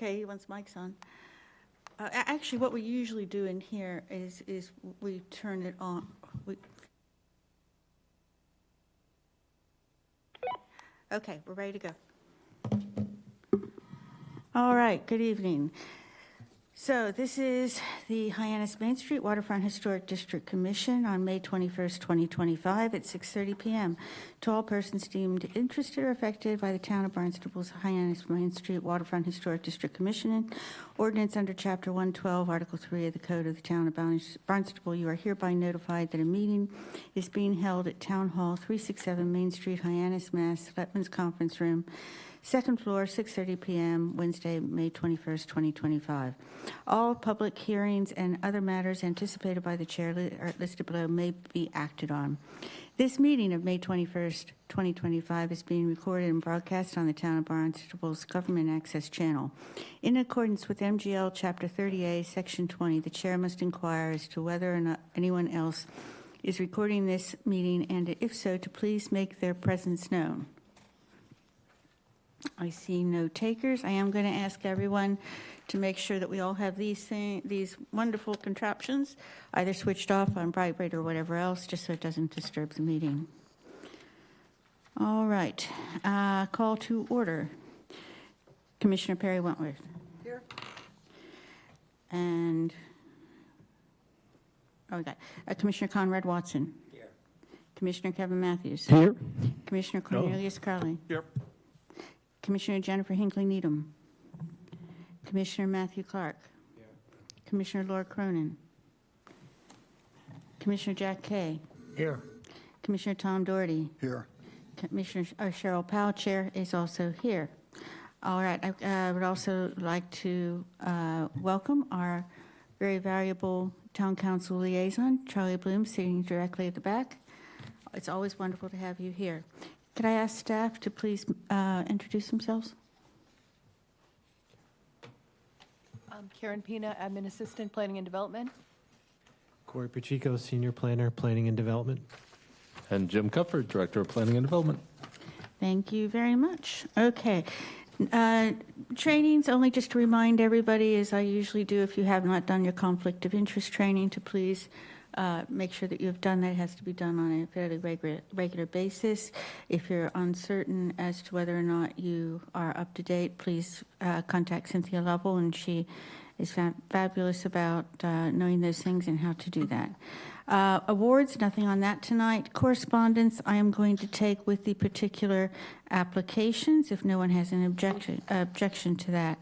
Okay, he wants mics on. Actually, what we usually do in here is we turn it on. Okay, we're ready to go. All right, good evening. So this is the Hyannis Main Street Waterfront Historic District Commission on May 21st, 2025 at 6:30 p.m. To all persons deemed interested or affected by the Town of Barnstable's Hyannis Main Street Waterfront Historic District Commission ordinance under Chapter 112, Article 3 of the Code of the Town of Barnstable, you are hereby notified that a meeting is being held at Town Hall 367 Main Street, Hyannis, Mass. Letman's Conference Room, second floor, 6:30 p.m., Wednesday, May 21st, 2025. All public hearings and other matters anticipated by the chair are listed below may be acted on. This meeting of May 21st, 2025 is being recorded and broadcast on the Town of Barnstable's Government Access Channel. In accordance with MGL Chapter 30A, Section 20, the chair must inquire as to whether or not anyone else is recording this meeting, and if so, to please make their presence known. I see no takers. I am going to ask everyone to make sure that we all have these wonderful contraptions either switched off on vibrate or whatever else, just so it doesn't disturb the meeting. All right. Call to order. Commissioner Perry Wentworth. Here. And Commissioner Conrad Watson. Here. Commissioner Kevin Matthews. Here. Commissioner Cornelius Carley. Here. Commissioner Jennifer Hinckley Needham. Commissioner Matthew Clark. Here. Commissioner Laura Cronin. Commissioner Jack Kay. Here. Commissioner Tom Doherty. Here. Commissioner Cheryl Powell, Chair, is also here. All right, I would also like to welcome our very valuable Town Council liaison, Charlie Bloom, sitting directly at the back. It's always wonderful to have you here. Could I ask staff to please introduce themselves? Karen Pina, Admin Assistant, Planning and Development. Corey Pacheco, Senior Planner, Planning and Development. And Jim Cufford, Director of Planning and Development. Thank you very much. Okay. Trainings, only just to remind everybody, as I usually do, if you have not done your conflict of interest training, to please make sure that you have done that. It has to be done on a fairly regular basis. If you're uncertain as to whether or not you are up to date, please contact Cynthia Lovell, and she is fabulous about knowing those things and how to do that. Awards, nothing on that tonight. Correspondence, I am going to take with the particular applications if no one has an objection to that.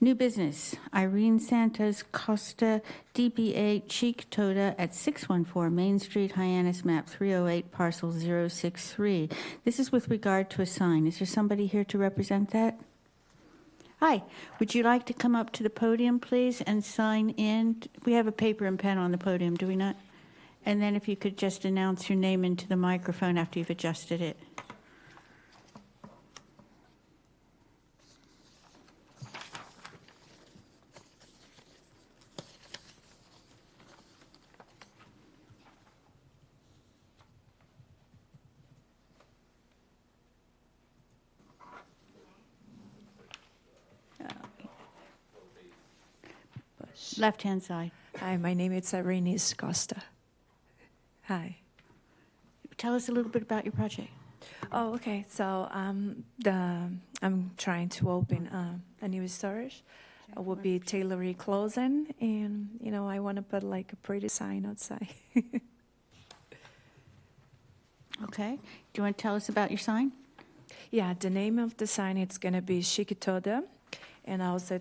New business, Irene Santos Costa, DBA Cheek Toda at 614 Main Street, Hyannis, map 308, parcel 063. This is with regard to a sign. Is there somebody here to represent that? Hi, would you like to come up to the podium, please, and sign in? We have a paper and pen on the podium, do we not? And then if you could just announce your name into the microphone after you've adjusted it. Left-hand side. Hi, my name is Irene Costa. Hi. Tell us a little bit about your project. Oh, okay. So I'm trying to open a new storage. It will be tailoring clothing, and I want to put like a pretty sign outside. Okay. Do you want to tell us about your sign? Yeah, the name of the sign it's gonna be Chiquitoda. And also,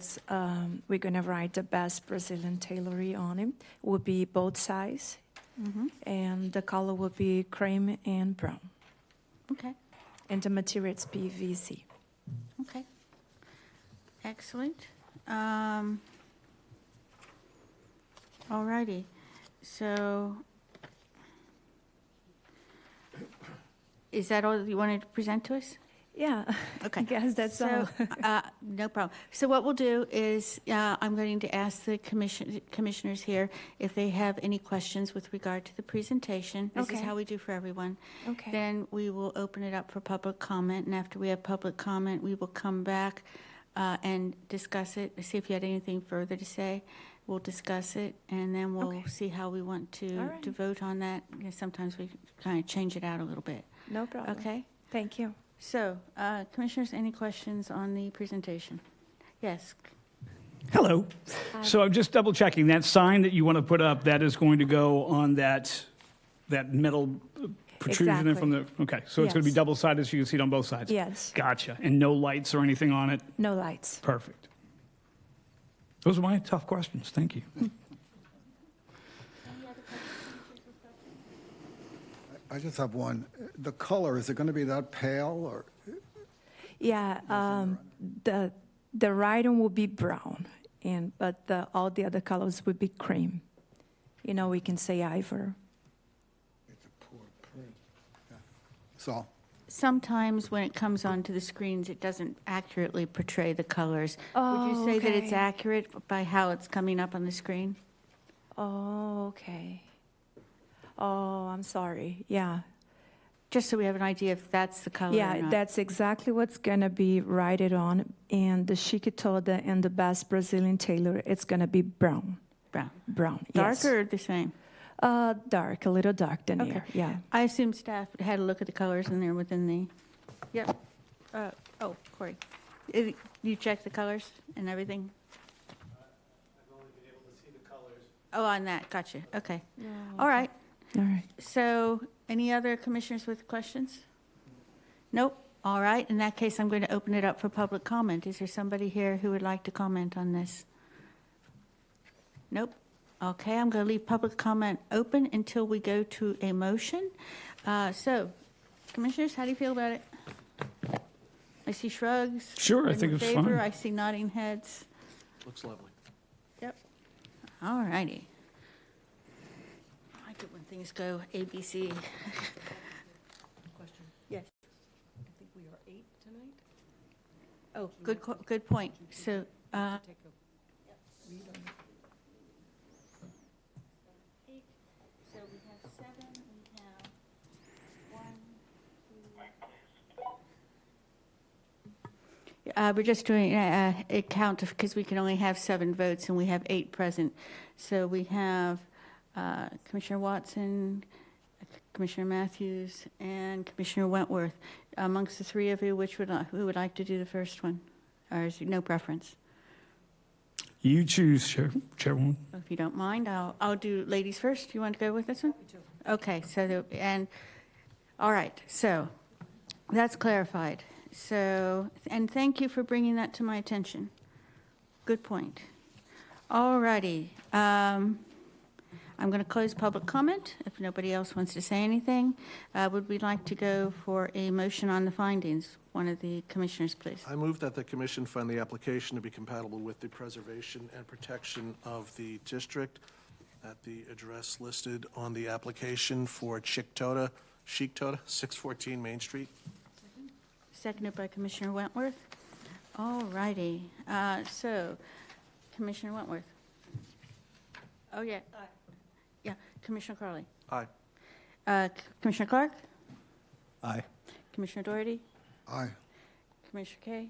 we're going to write the best Brazilian tailoring on it. It will be both sides. Mm-hmm. And the color will be cream and brown. Okay. And the material is PVC. Okay. Excellent. All righty. So, is that all you wanted to present to us? Yeah, okay. I guess that's all. No problem. So what we'll do is I'm going to ask the commissioners here if they have any questions with regard to the presentation. This is how we do for everyone. Okay. Then we will open it up for public comment, and after we have public comment, we will come back and discuss it, see if you had anything further to say. We'll discuss it, and then we'll Okay. see how we want All to right. vote on that. You know, sometimes we kind of change it out a little bit. No problem. Okay? Thank you. So, Commissioners, any questions on the presentation? Yes, Hello. So I'm just double checking, that sign that you want to put up, that is going to go on that metal protrusion in from the, okay, so it's going to be Yes. double-sided so you can see it on both sides? Yes. Gotcha. And no lights or anything on it? No lights. Perfect. Those are my tough questions. Thank you. I just have one. The color, is it going to be that pale or? Yeah, the writing will be brown, but all the other colors would be cream. You know, we can say ivory. It's a poor print. Yeah. So, sometimes when it comes onto the screens, it doesn't accurately portray the colors. Would you Oh, say that it's okay. accurate by how it's coming up on the screen? Oh, okay. Oh, I'm sorry. Yeah. Just so we have an idea if that's the color or Yeah, not. that's exactly what's going to be written on. And the chique toda and the best Brazilian tailor, it's going to be brown. Brown. Brown, yes. Darker or the same? Dark, a little dark than Okay. here, yeah. I assume staff had a look at the colors and they're within the, yep. Oh, Corey, you checked the colors and everything? I've only been able to see the colors. Oh, on that, gotcha, okay. All right, All right. so any other commissioners with questions? Nope, all right, in that case, I'm going to open it up for public comment. Is there somebody here who would like to comment on this? Nope. Okay, I'm going to leave public comment open until we go to a motion. So, commissioners, how do you feel about it? I see shrugs. Sure, I in think it's favor. fine. I see nodding heads. Looks lovely. Yep. All righty. I like it when things go ABC. Question. Yes. I think we are 8 tonight. Oh, good point. So, Take a read on it. So we have 7, we have 1, 2. We're just doing a count because we can only have 7 votes and we have 8 present. So we have Commissioner Watson, Commissioner Matthews, and Commissioner Wentworth. Amongst the 3 of you, who would like to do the first one? Or is there no preference? You choose, Chairwoman. If you don't mind, I'll do ladies first. You want to go with this one? Okay, all right, so that's clarified. So, and thank you for bringing that to my attention. Good point. All righty. I'm going to close public comment if nobody else wants to say anything. Would we like to go for a motion on the findings? One of the commissioners, please. I move that the commission find the application to be compatible with the preservation and protection of the district at the address listed on the application for Chic Toda, 614 Main Street. Seconded by Commissioner Wentworth. All righty. So, Commissioner Wentworth. Oh, yeah. Yeah, Commissioner Carley. Aye. Commissioner Clark? aye. Commissioner Doherty? Aye. Commissioner Kay?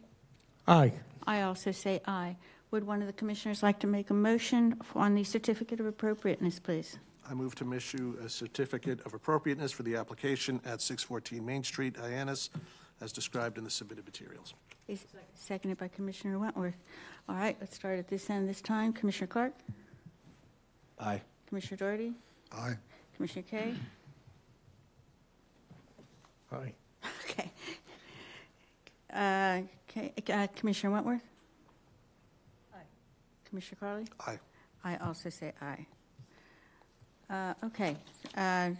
Aye. I also say aye. Would one of the commissioners like to make a motion on the certificate of appropriateness, please? I move to issue a certificate of appropriateness for the application at 614 Main Street, Hyannis, as described in the submitted materials. Is seconded by Commissioner Wentworth. All right, let's start at this end this time. Commissioner Clark? Aye. Commissioner Doherty? Aye. Commissioner Kay? Aye. Okay. Commissioner Wentworth? Aye. Commissioner Carley? Aye. I also say aye. Okay,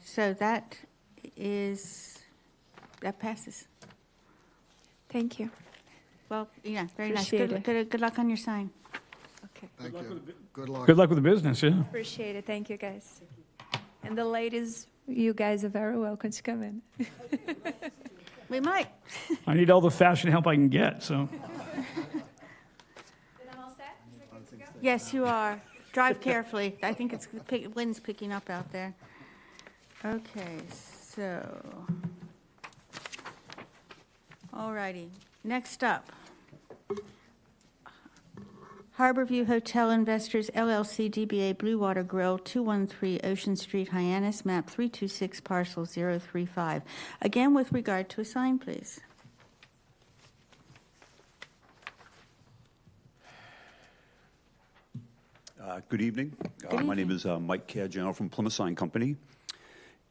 so that passes. Thank you. Well, yeah, very nice. Appreciate Good luck on your sign. Okay. Thank you. Good luck. Good luck with the business, yeah. Appreciate it. Thank you, guys. And the ladies, you guys are very welcome to come in. We might. I need all the fashion help I can get, so. Yes, you are. Drive carefully. I think wind's picking up out there. Okay, so. All righty. Next up, Harborview Hotel Investors LLC DBA Blue Water Grill, 213 Ocean Street, Hyannis, map 326, parcel 035. Again, with regard to a sign, please. Good evening. My name is Mike Caggiano from Plymouth Sign Company.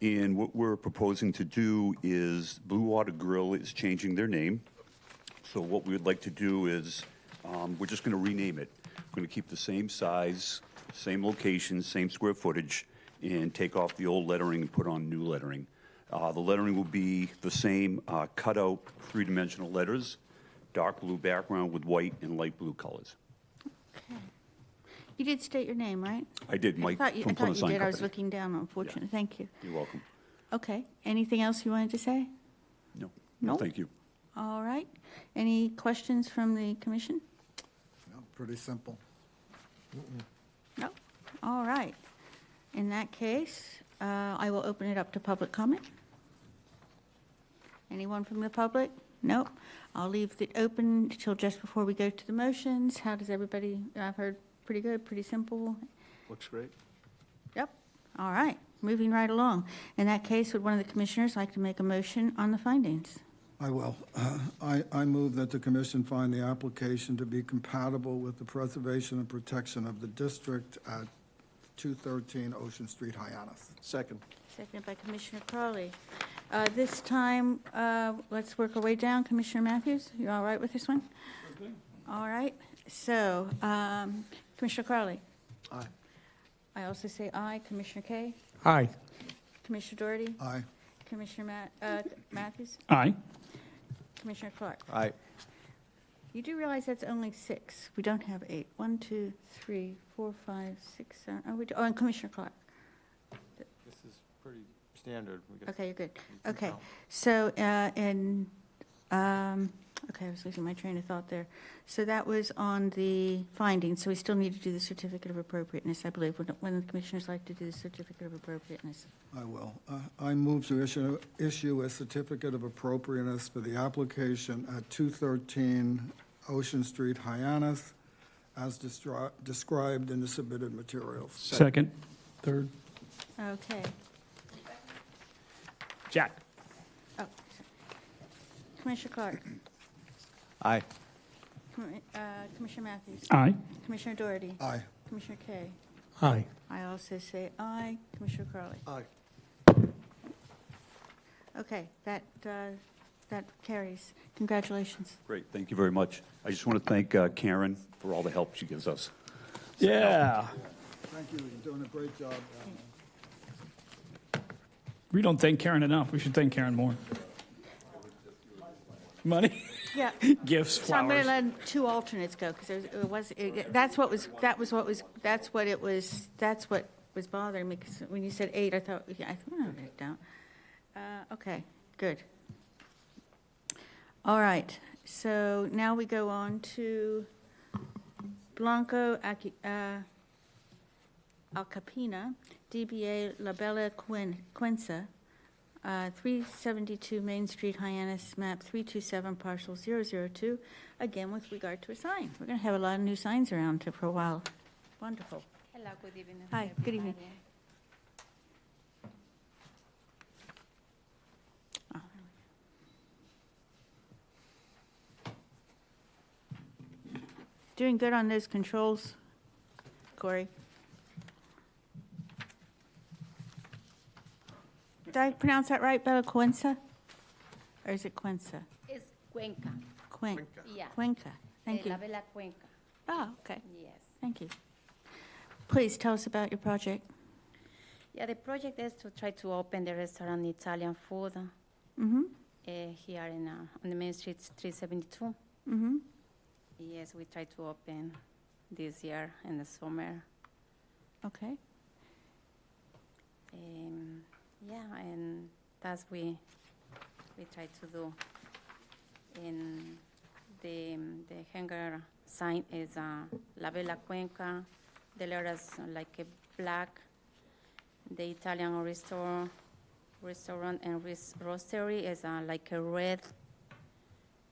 And what we're proposing to do is Blue Water Grill is changing their name. So what we would like to do is we're just going to rename it. We're going to keep the same size, same location, same square footage, and take off the old lettering and put on new lettering. The lettering will be the same cutout three-dimensional letters, dark blue background with white and light blue colors. Okay. You did state your name, right? I did, Mike I thought you from Plymouth Sign did. I was Company. looking down, unfortunately. Thank you. You're welcome. Okay. Anything else you wanted to say? No. No? Thank you. All right. Any questions from the commission? No, pretty simple. No? All right. In that case, I will open it up to public comment. Anyone from the public? No? I'll leave it open till just before we go to the motions. How does everybody, I've heard pretty good, pretty simple. Looks great. Yep. All right. Moving right along. In that case, would one of the commissioners like to make a motion on the findings? I will. I move that the commission find the application to be compatible with the preservation and protection of the district at 213 Ocean Street, Hyannis. Second. Seconded by Commissioner Crowley. This time, let's work our way down. Commissioner Matthews, you all right with this one? Okay. All right. So, Commissioner Crowley? Aye. I also say aye. Commissioner Kay? Aye. Commissioner Doherty? Aye. Commissioner Matthews? Aye. Commissioner Clark? Aye. You do realize that's only 6. We don't have 8. 1, 2, 3, 4, 5, 6, 7. Oh, we do. Oh, and Commissioner Clark. This is pretty standard. Okay, you're good. Okay. So, okay, I was losing my train of thought there. So that was on the findings, so we still need to do the certificate of appropriateness, I believe. When the commissioners like to do the certificate of appropriateness? I will. I move to issue a certificate of appropriateness for the application at 213 Ocean Street, Hyannis, as described in the submitted materials. Second. Third. Okay. Jack. Oh, sorry. Commissioner Clark? Aye. Commissioner Matthews? Aye. Commissioner Doherty? Aye. Commissioner Kay? Aye. I also say aye. Commissioner Crowley? Aye. Okay, that carries. Congratulations. Great, thank you very much. I just want to thank Karen for all the help she gives us. Yeah. Thank you. You're doing a great job. We don't thank Karen enough. We should thank Karen more. Money, Yeah. gifts, So I'm going to flowers. let 2 alternates go, because that's what was bothering me, because when you said 8, I thought, yeah, I thought I wrote it down. Okay, good. All right, so now we go on to Blanco Alcapina, DBA La Bella Quinza, 372 Main Street, Hyannis, map 327, parcel 002, again with regard to a sign. We're going to have a lot of new signs around for a while. Wonderful. Hello, good evening. Hi, good evening. Oh. Doing good on those controls, Corey. Did I pronounce that right, Bella Quinza? Or is it Quinza? It's Cuenca. Yeah. Cuenca, thank you. La Bella Cuenca. Oh, okay, Yes. thank you. Please tell us about your project. Yeah, the project is to try to open the restaurant Italian food Mm-hmm, here on the Main Street 372. mm-hmm. Yes, we try to open this year in the summer. Okay, Yeah, and that's we try to do. And the hanger sign is La Bella Cuenca. The letters like a black. The Italian restaurant and roastery is like a red.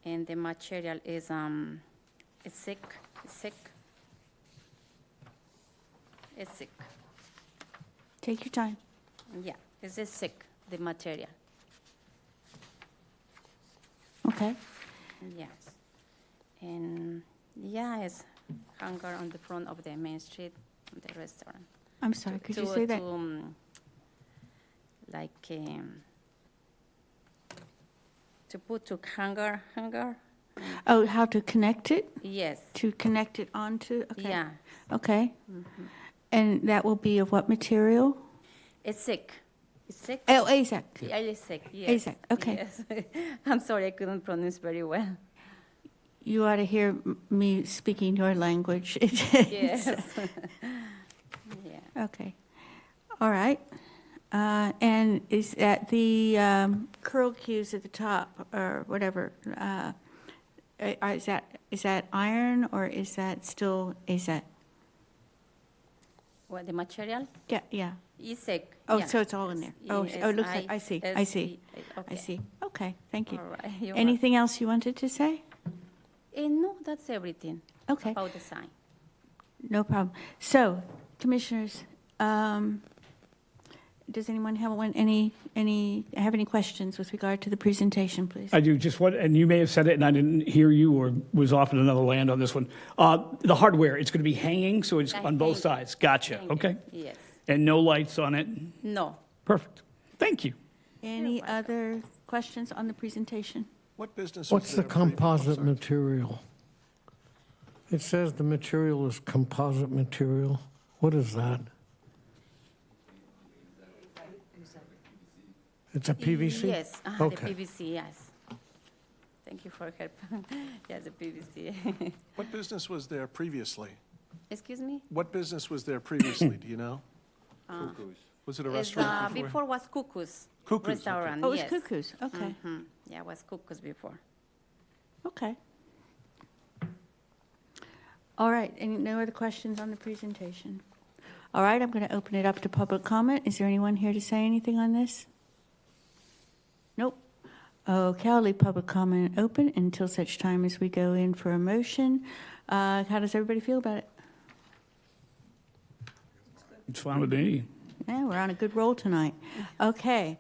And the material is silk. It's sick. Take your time. Yeah, it's just sick, the material. Okay. Yes. And yeah, it's hunger on the front of the main street, of the restaurant. I'm sorry, could you say that? Like, to put to hunger, Oh, how to connect it? yes, To connect it onto? Okay. yeah. Okay. And that will be of what material? It's sick. It's sick. Oh, AZAC. Yeah, it's sick, yes. AZAC, okay. Yes. I'm sorry, I couldn't pronounce very well. You ought to hear me speaking your language. Yes. Yeah. Okay. All right. And is that the curl cues at the top or whatever? Is that iron or is that still AZAC? What, the material? Yeah, yeah. It's sick. Oh, yeah. so it's all in there. Oh, Yes, it looks like, I see, I see, I Okay. see. Okay, thank you. All right. You're Anything else you wanted to say? welcome. No, that's everything Okay, about the sign. no problem. So, commissioners, does anyone have have any questions with regard to the presentation, please? I do just what, and you may have said it and I didn't hear you or was off in another land on this one. The hardware, it's going to be hanging, so it's Like on both hanging. sides. Gotcha, Hanging, okay. Yes. And no lights on it? No. Perfect. Thank you. Any other questions on the presentation? What business was What's the there previ- oh, composite sorry. material? It says the material is composite material. What is that? It's a PVC? Yes, Okay. the PVC, yes. Thank you for help. Yes, the PVC. What business was there previously? Excuse me? What business was there previously, do you know? Was it a It's, restaurant before? before was Cuckoo's Cuckoo's, okay. restaurant, Oh, it was yes. Cuckoo's, okay, Yeah, it was Cuckoo's before. okay. All right, any, no other questions on the presentation? All right, I'm going to open it up to public comment. Is there anyone here to say anything on this? Nope. Okay, I'll leave public comment open until such time as we go in for a motion. How does everybody feel about it? It's fine with me. Yeah, we're on a good roll tonight. Okay,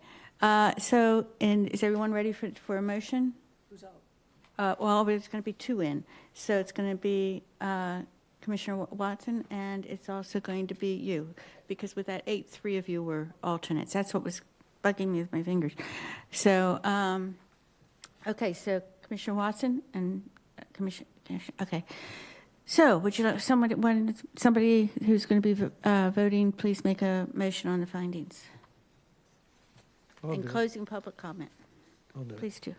so, and is everyone ready for a motion? Who's out? Well, there's going to be two in. So it's going to be Commissioner Watson, and it's also going to be you, because with that 8, 3 of you were alternates. That's what was bugging me with my fingers. So, okay, so Commissioner Watson and Commissioner, okay. So would you like somebody who's going to be voting, please make a motion on the findings? I'll And do it. closing public comment. I'll do it. Please do.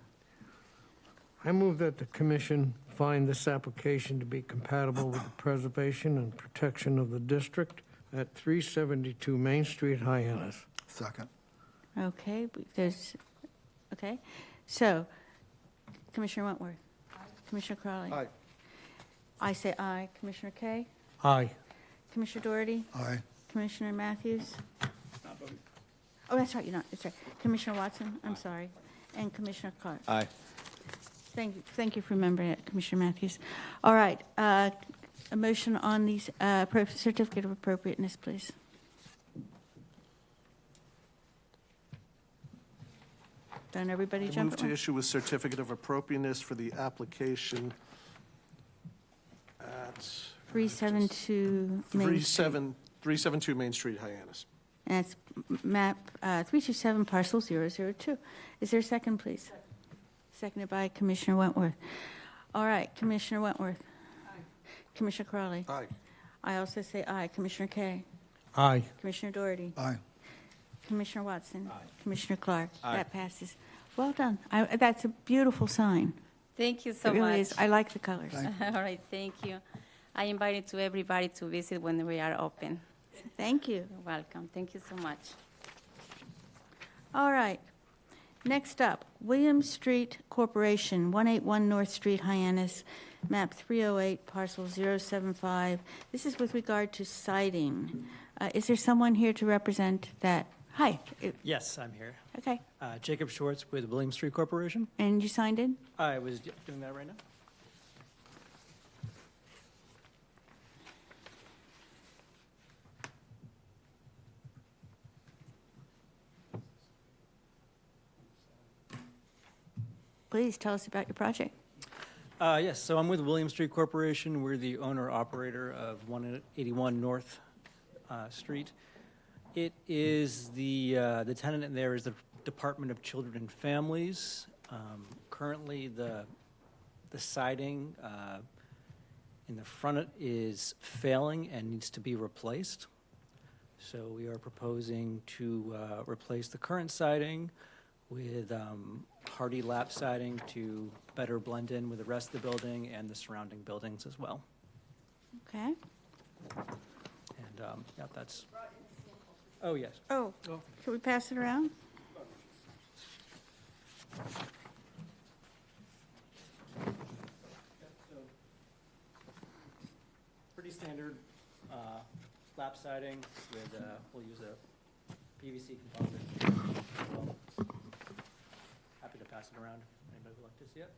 I move that the commission find this application to be compatible with the preservation and protection of the district at 372 Main Street, Hyannis. Second. Okay, okay. So Commissioner Wentworth. Commissioner Crowley. Aye. I say aye. Commissioner Kay? Aye. Commissioner Doherty? Aye. Commissioner Matthews? Oh, that's right, you're not, that's right. Commissioner Watson, I'm sorry, and Commissioner Clark. Aye. Thank you for remembering it, Commissioner Matthews. All right, a motion on these certificate of appropriateness, please. Don't everybody I jump move at to once? issue a certificate of appropriateness for the application at 372 Main Street. 372 Main Street, Hyannis. And it's map 327, parcel 002. Is there a second, please? Seconded by Commissioner Wentworth. All right, Commissioner Wentworth. Aye. Commissioner Crowley. Aye. I also say aye. Commissioner Kay. Aye. Commissioner Doherty. Aye. Commissioner Watson. Aye. Commissioner Clark. Aye. That passes. Well done. That's a beautiful sign. Thank you so It really much. is. I like the colors. All right, thank you. I invited to everybody to visit when we are open. Thank you. You're welcome. Thank you so much. All right. Next up, Williams Street Corporation, 181 North Street, Hyannis, map 308, parcel 075. This is with regard to siding. Is there someone here to represent that? Hi. Yes, I'm here. Okay. Jacob Schwartz with William Street Corporation. And you signed in? I was doing that right now. Please tell us about your project. Yes, so I'm with William Street Corporation. We're the owner-operator of 181 North Street. It is the tenant in there is the Department of Children and Families. Currently, the siding in the front is failing and needs to be replaced. So we are proposing to replace the current siding with hardy lap siding to better blend in with the rest of the building and the surrounding buildings as well. Okay. And, yeah, that's, oh, yes. Oh, can we pass it around? Pretty standard lap siding with, we'll use a PVC composite. Well, happy to pass it around. Anybody would like to see it?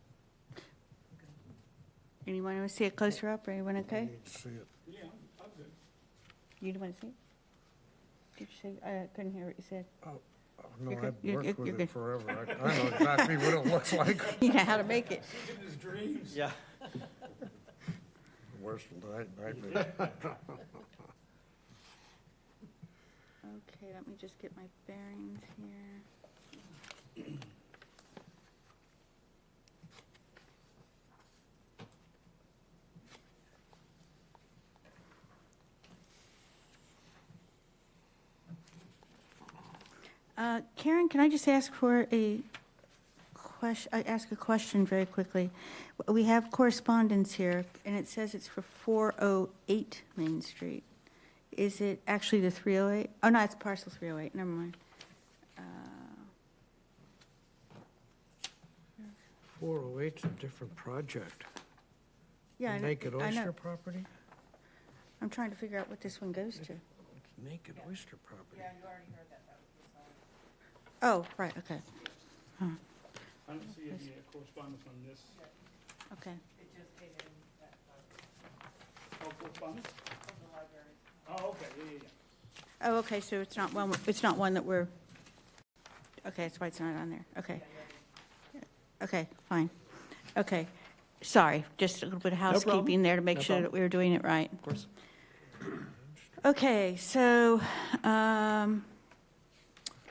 Anyone want to see it closer up, or anyone okay? See it. Yeah, I'm good. You don't want to see it? Did you say, I couldn't hear what you said. Oh, no, You're good. I've worked You're with good. it forever. I know exactly what it looks like. You know how to make it. In his dreams. Yeah. Worst nightmare. Okay, let me just get my bearings here. Karen, can I just ask for a ask a question very quickly? We have correspondence here, and it says it's for 408 Main Street. Is it actually the 308? Oh, no, it's parcel 308, never mind. 408's a different project. Yeah, I know- Naked I know. Oyster property? I'm trying to figure out what this one goes to. It's Naked Oyster property. Oh, right, okay. Huh, I don't see any correspondence on this. okay. Oh, correspondence? From the library. Oh, okay, yeah. Oh, okay, so it's not one that we're, okay, that's why it's not on there, okay. Okay, fine, okay. Sorry, just a little bit of problem. housekeeping there to make No sure that problem. we were doing it right. Of course. Okay, so,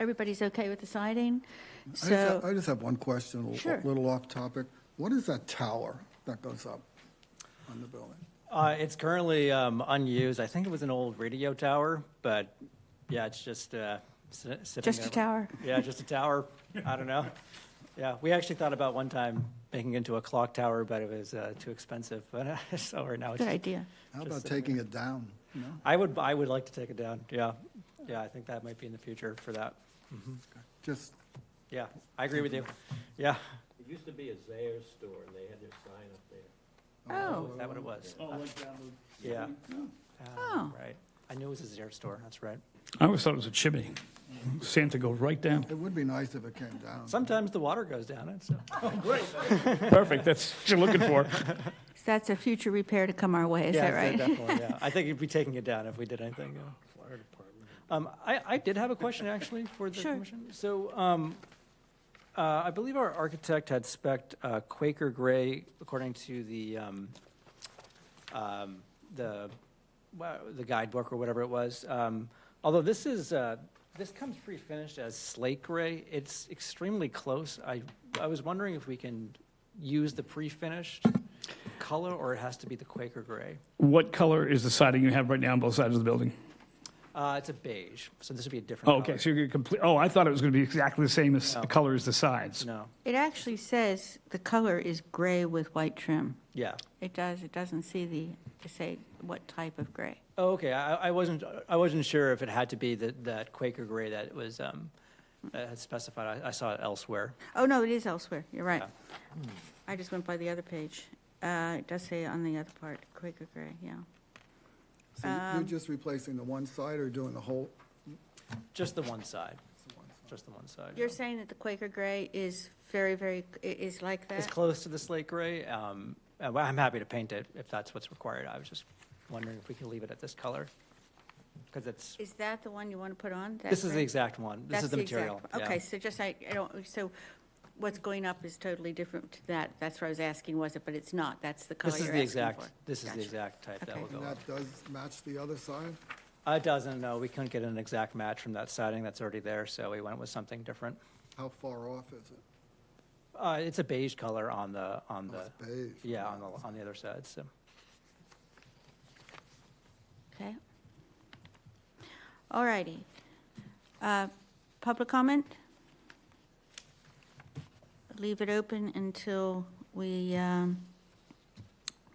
everybody's okay with the siding? So, I just have one question, Sure. a little off topic. What is that tower that goes up on the building? It's currently unused. I think it was an old radio tower, but yeah, it's just sitting just a there. tower? Yeah, just a tower. I don't know. Yeah, we actually thought about one time making it into a clock tower, but it was too expensive. But so right now it's Good idea. How Just about sitting taking it down? No? I would like to take it down. Yeah, yeah. I think that might be in the future for that. Just, Yeah, I agree with you. Yeah. It used to be a Zayre's store, and they had their sign up there. Oh, Is that what it was? Oh, like down the. Yeah. Oh. Right. I knew it was a Zare store. That's right. I always thought it was a chimney. Santa goes right down. it would be nice if it came down. Sometimes the water goes down it. So. Perfect, that's what you're looking for. so that's a future repair to come our way, is Yeah, that right? definitely. Yeah. I think you'd be taking it down if we did anything. Yeah. Fire department. I did have a question actually for the Sure. commission. So I believe our architect had spec'd Quaker gray according to the guidebook or whatever it was. Although this is this comes pre-finished as slate gray. It's extremely close. I was wondering if we can use the pre-finished color or it has to be the Quaker gray. What color is the siding you have right now on both sides of the building? It's a beige, so this would be a different Oh, color. okay, so you're complete, oh, I thought it was going to be exactly the same No. color as the sides. No, It actually says the color is gray with white trim. yeah. It does, it doesn't say what type of gray. Oh, okay. I wasn't sure if it had to be that Quaker gray that was that had specified. I saw it elsewhere. Oh, no, it is elsewhere, you're right. Yeah. I just went by the other page. It does say on the other part, Quaker gray, yeah. So you're just replacing the one side or doing the whole? Just the one side. Just the one side. You're saying that the Quaker gray is is like It's that? close to the slate gray. Well, I'm happy to paint it if that's what's required. I was just wondering if we could leave it at this color because it's. Is that the one you want to put on? that This is the gray? exact one. This That's is the exact material. one. Yeah. Okay, so just, I don't, so what's going up is totally different to that. That's what I was asking, was it? But it's not. That's the color This is you're the asking exact, for. this is the Gotcha. exact type that Okay. will And go up. that does match the other side? It doesn't, no, we couldn't get an exact match from that siding that's already there, so we went with something different. How far off is it? It's a beige color on the, Oh, it's beige. yeah, on the other side, so. Okay. All righty. Public comment? Leave it open until we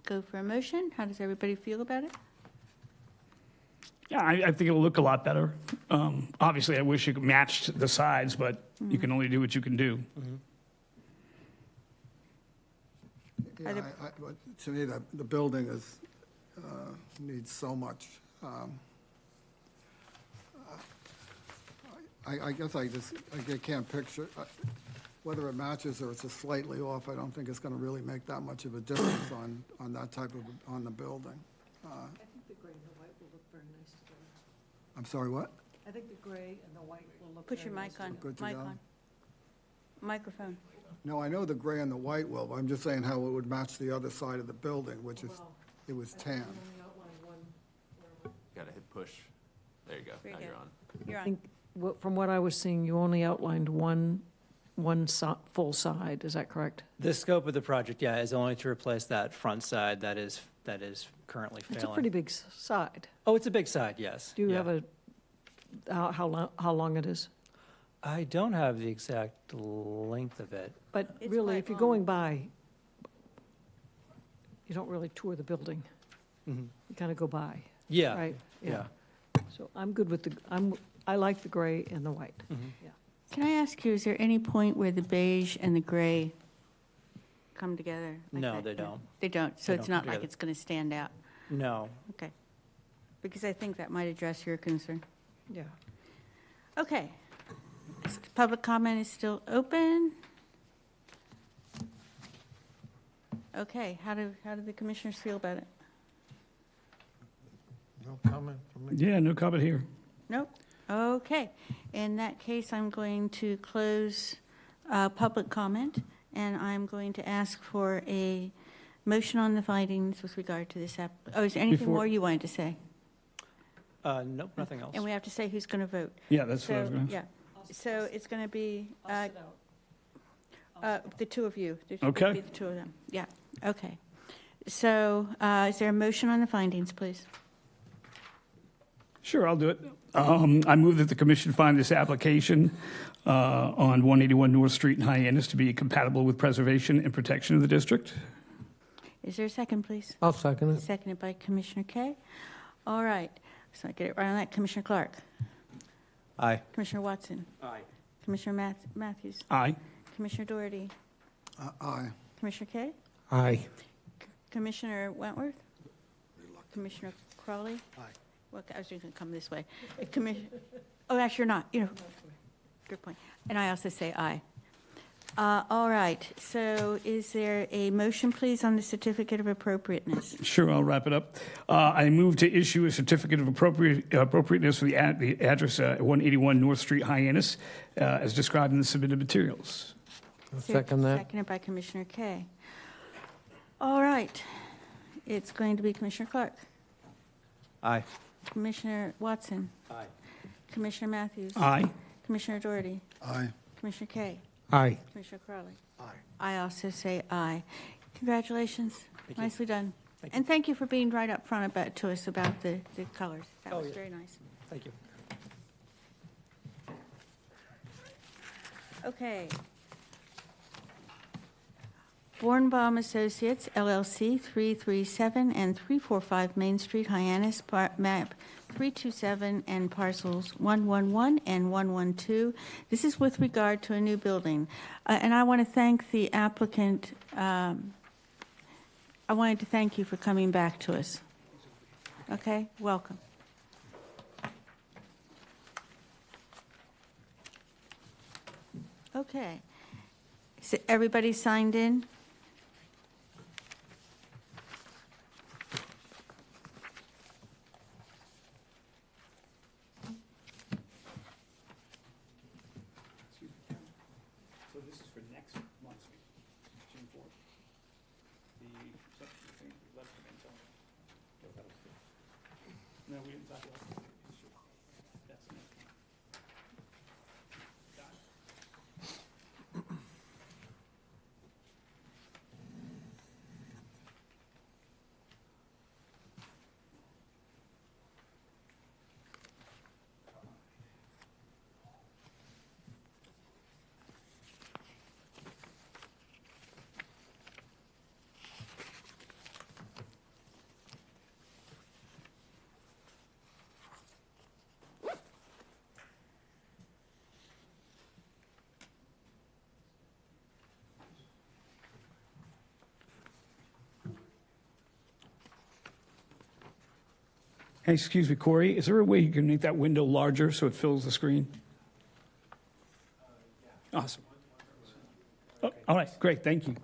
go for a motion. How does everybody feel about it? Yeah, I think it'll look a lot better. Obviously, I wish it matched the sides, but you can only do what you can do. Yeah, but to me, the building is, needs so much. I guess I can't picture, whether it matches or it's just slightly off, I don't think it's gonna really make that much of a difference on that type of, on the building. I think the gray and the white will look very nice together. I'm sorry, what? I think the gray and the white will look Put very your nice mic on. together. Good to Mic go. on. Microphone. No, I know the gray and the white will, but I'm just saying how it would match the other side of the building, which is, Well, it was I think tan. we only outlined one. Gotta hit push. There you go. Very Now good. you're on. You're I on. think, from what I was seeing, you only outlined one full side, is that correct? The scope of the project, yeah, is only to replace that front side that is currently failing. It's a pretty big side. Oh, it's a big side, yes. Do you yeah. have how long it is? I don't have the exact length of it. But It's really, quite if you're long. going by, you don't really tour the building. Mhm. You kind of go by, Yeah. right? Yeah. So I'm good with I like the gray and the white. Mhm. Can I ask you, is there any point where the beige and the gray come together? like No, that? they don't. They don't, so They it's don't come not like together. it's going to stand out? No. Okay. Because I think that might address your concern. Yeah. Okay. Public comment is still open. Okay, how do the commissioners feel about it? No comment from me? Yeah, no comment here. Nope. Okay. In that case, I'm going to close public comment, and I'm going to ask for a motion on the findings with regard to this oh, is there anything Before- more you wanted to say? Nope, nothing else. And we have to say who's going to vote. Yeah, that's what I was So, going to yeah. So it's going to be I'll sit out. the two of you. There's Okay. gonna be the two of them. Yeah, okay. So is there a motion on the findings, please? Sure, I'll do it. I move that the commission find this application on 181 North Street in Hyannis to be compatible with preservation and protection of the district. Is there a second, please? I'll second it. Seconded by Commissioner Kay. All right, so I get it right on that. Commissioner Clark? Aye. Commissioner Watson? Aye. Commissioner Matthews? Aye. Commissioner Doherty? Aye. Commissioner Kay? Aye. Commissioner Wentworth? Commissioner Crawley? Aye. Well, I was going to come this way. Oh, actually, you're not, good point. And I also say aye. All right, so is there a motion, please, on the certificate of appropriateness? Sure, I'll wrap it up. I move to issue a certificate of appropriateness for the address 181 North Street, Hyannis, as described in the submitted materials. I'll second that. Seconded by Commissioner Kay. All right, it's going to be Commissioner Clark, Aye. Commissioner Watson, Aye. Commissioner Matthews. Aye. Commissioner Doherty, Aye. Commissioner Kay, Aye. Commissioner Crowley. Aye. I also say aye. Congratulations. Thank you. Nicely done. Thank you. And thank you for being right up front to us about the colors. That Oh, was yeah. very nice. Thank you. Okay. Bornbaum Associates LLC, 337 and 345 Main Street, Hyannis, map 327 and parcels 111 and 112. This is with regard to a new building. And I want to thank the applicant. I wanted to thank you for coming back to us. Okay, welcome. Okay. So everybody signed in? So this is for next month's meeting, June 4th. The, thing we left from Antonio. No, we didn't talk about that. That's the next one. Got it? Hey, excuse me, Corey, is there a way you can make that window larger so it fills the screen? Awesome. Oh, all right, great, thank you.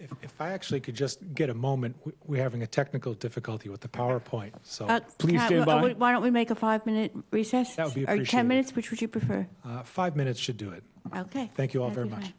If I actually could just get a moment, we're having a technical difficulty with the PowerPoint, so Please stand by. Why don't we make a 5-minute recess? That would be Or 10 appreciated. minutes, which would you prefer? 5 minutes should do it. Okay. Thank you all That'd very be much. fine.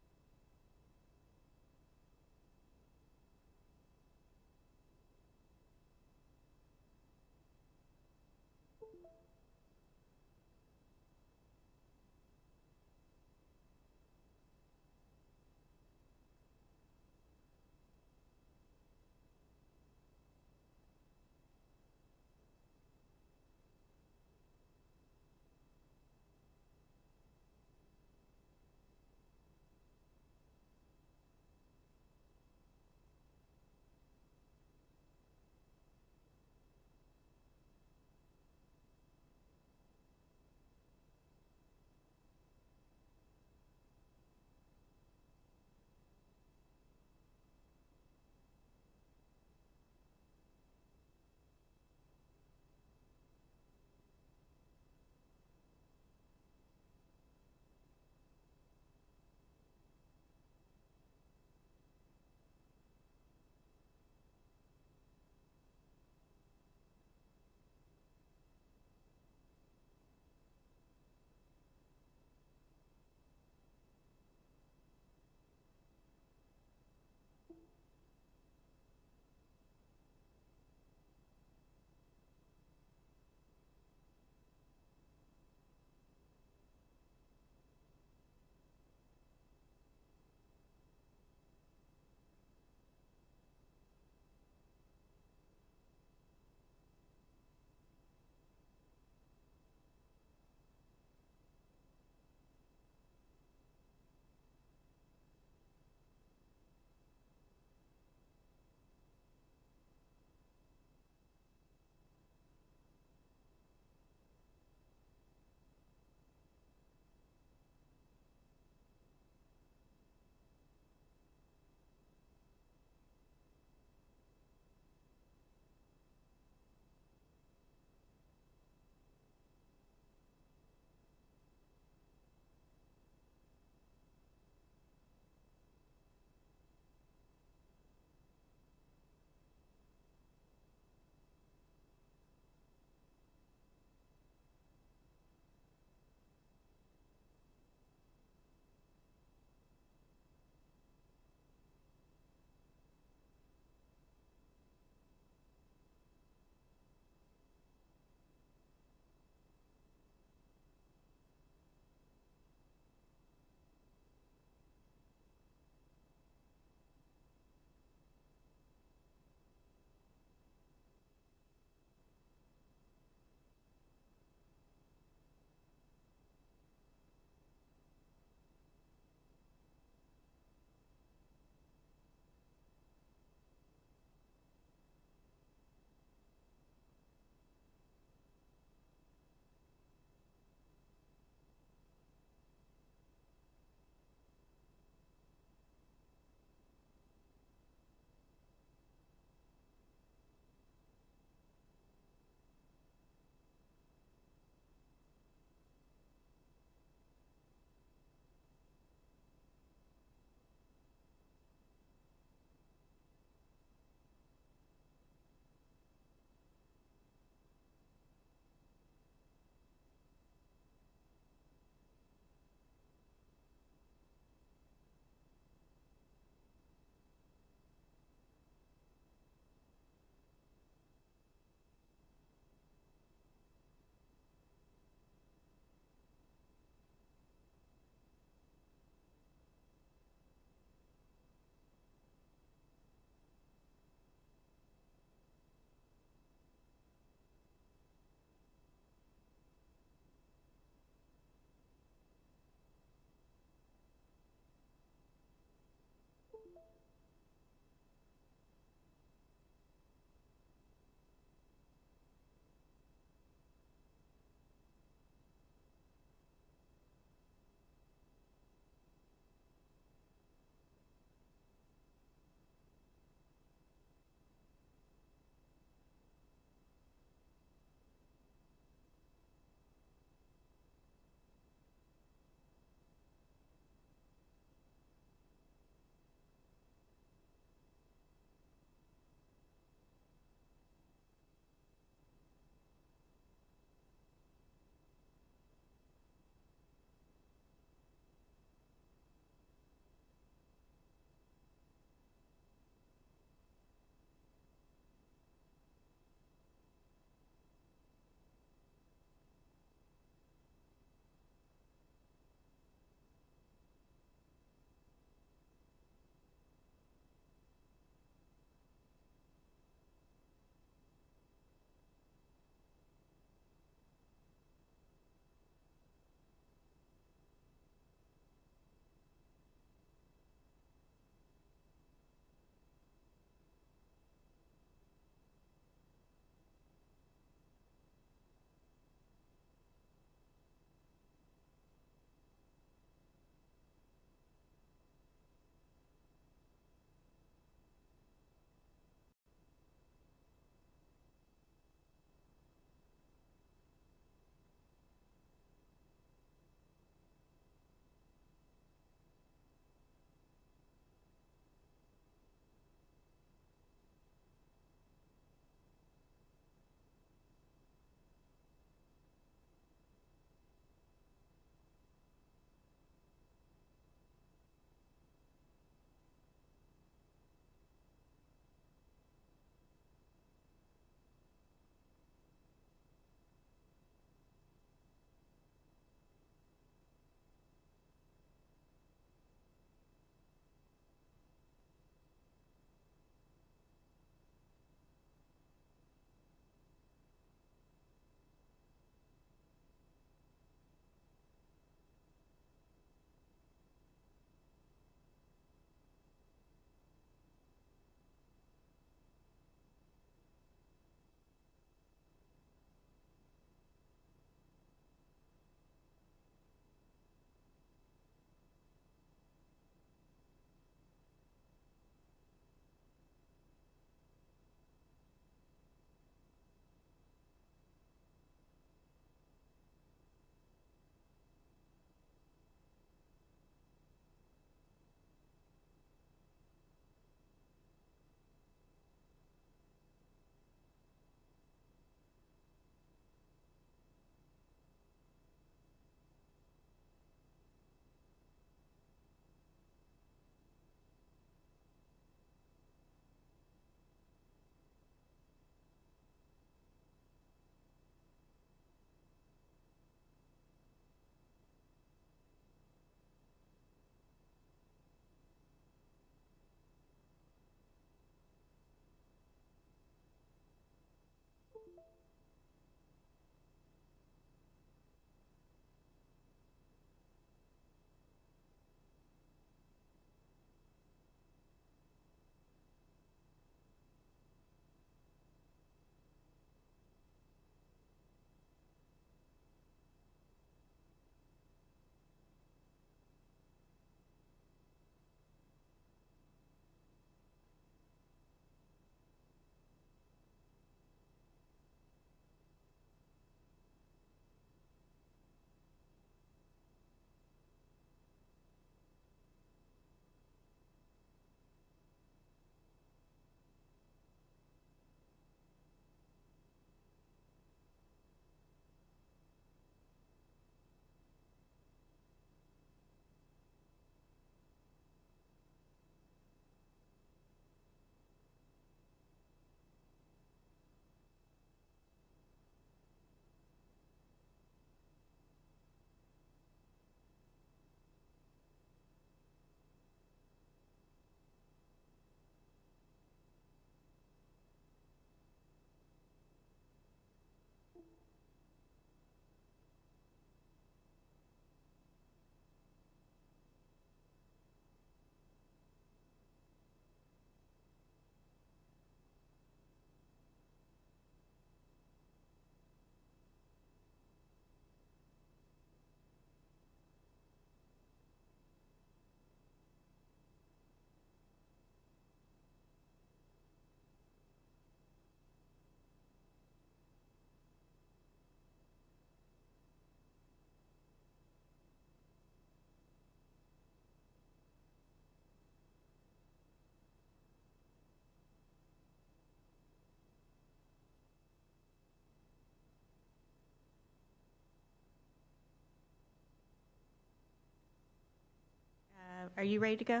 Are you ready to go?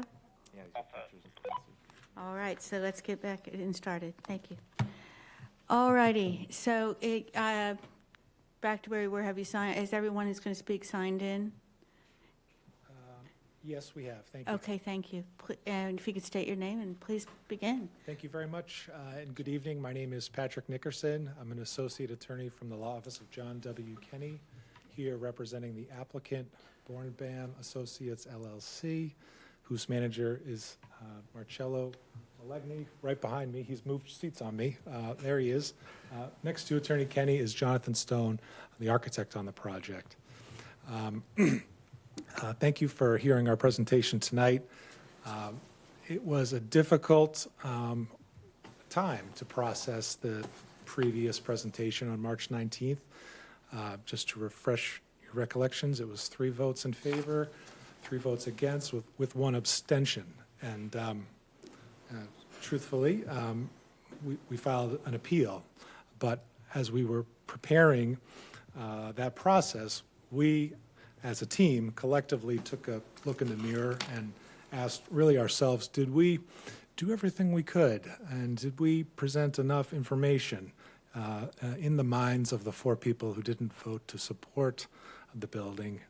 All right, so let's get back and started. Thank you. All righty, so back to where we were. Have you signed, is everyone who's going to speak signed in? Yes, we have. Thank you. Okay, thank you. And if you could state your name and please begin. Thank you very much, and good evening. My name is Patrick Nickerson. I'm an associate attorney from the law office of John W. Kenny, here representing the applicant, Bornbam Associates LLC, whose manager is Marcello Allegni, right behind me. He's moved seats on me. There he is. Next to Attorney Kenny is Jonathan Stone, the architect on the project. Thank you for hearing our presentation tonight. It was a difficult time to process the previous presentation on March 19th. Just to refresh your recollections, it was 3 votes in favor, 3 votes against, with 1 abstention. And truthfully, we filed an appeal. But as we were preparing that process, we, as a team, collectively took a look in the mirror and asked really ourselves, did we do everything we could? And did we present enough information in the minds of the 4 people who didn't vote to support the building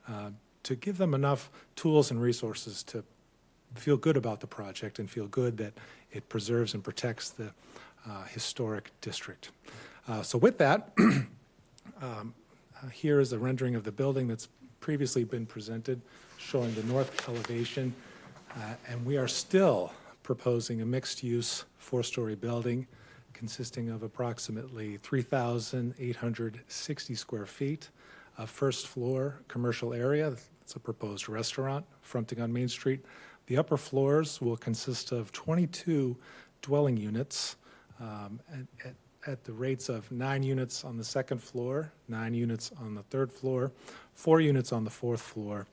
to give them enough tools and resources to feel good about the project and feel good that it preserves and protects the historic district? So with that, here is a rendering of the building that's previously been presented, showing the north elevation, and we are still proposing a mixed-use 4-story building consisting of approximately 3,860 square feet of first-floor commercial area. It's a proposed restaurant fronting on Main Street. The upper floors will consist of 22 dwelling units at the rates of 9 units on the 2nd floor, 9 units on the 3rd floor, 4 units on the 4th floor.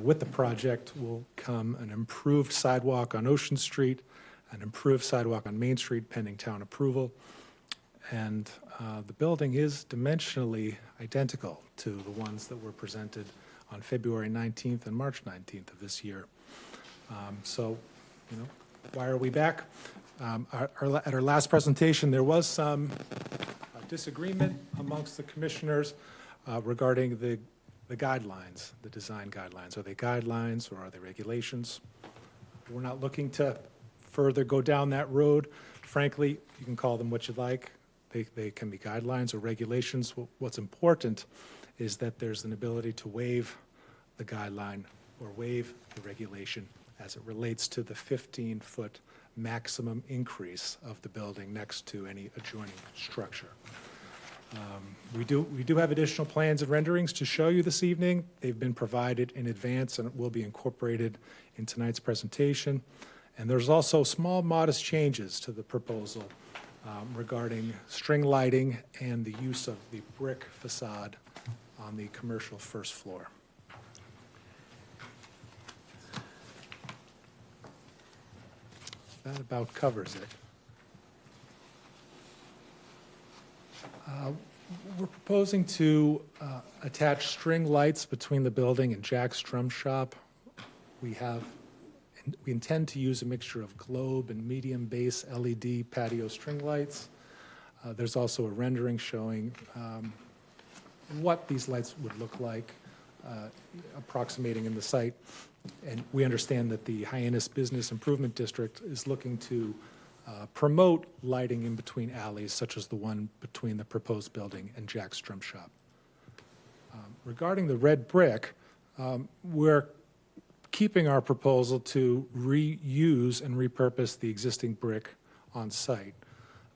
With the project will come an improved sidewalk on Ocean Street, an improved sidewalk on Main Street pending town approval. And the building is dimensionally identical to the ones that were presented on February 19th and March 19th of this year. So, why are we back? At our last presentation, there was some disagreement amongst the commissioners regarding the guidelines, the design guidelines. Are they guidelines or are they regulations? We're not looking to further go down that road. Frankly, you can call them what you like. They can be guidelines or regulations. What's important is that there's an ability to waive the guideline or waive the regulation as it relates to the 15-foot maximum increase of the building next to any adjoining structure. We do have additional plans and renderings to show you this evening. They've been provided in advance and will be incorporated in tonight's presentation. And there's also small, modest changes to the proposal regarding string lighting and the use of the brick facade on the commercial first floor. That about covers it. We're proposing to attach string lights between the building and Jack's Drum Shop. We intend to use a mixture of globe and medium base LED patio string lights. There's also a rendering showing what these lights would look like, approximating in the site. And we understand that the Hyannis Business Improvement District is looking to promote lighting in between alleys, such as the one between the proposed building and Jack's Drum Shop. Regarding the red brick, we're keeping our proposal to reuse and repurpose the existing brick on site.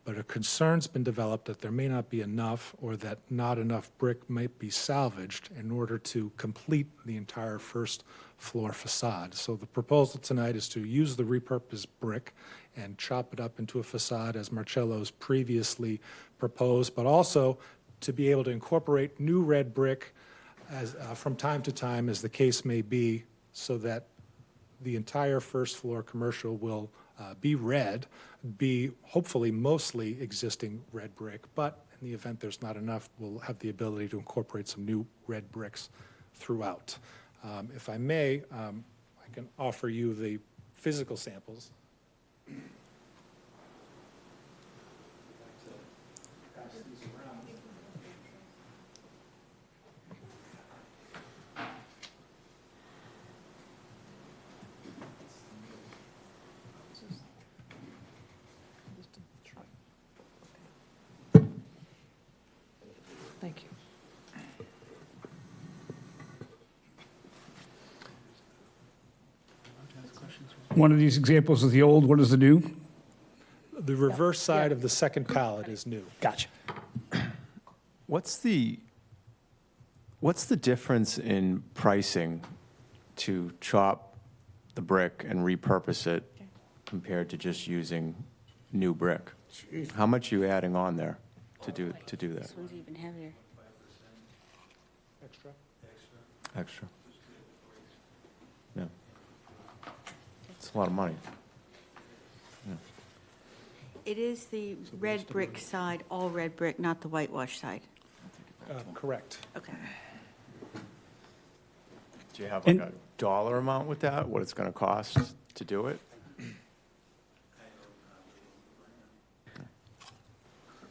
But a concern's been developed that there may not be enough or that not enough brick might be salvaged in order to complete the entire first floor facade. So the proposal tonight is to use the repurposed brick and chop it up into a facade as Marcello's previously proposed, but also to be able to incorporate new red brick as, from time to time as the case may be, so that the entire first floor commercial will be red, be hopefully mostly existing red brick, but in the event there's not enough, we'll have the ability to incorporate some new red bricks throughout. If I may, I I can offer you the physical samples. Thank you. One of these examples is the old, what is the new? The reverse side of the second pallet is new. Gotcha. What's the difference in pricing to chop the brick and repurpose it compared to just using new brick? How much are you adding on there to do that? This one's even heavier. Extra. Yeah. It's a lot of money. It is the red brick side, all red brick, not the whitewash side. Correct. Okay. Do you have like a dollar amount with that, what it's going to cost to do it?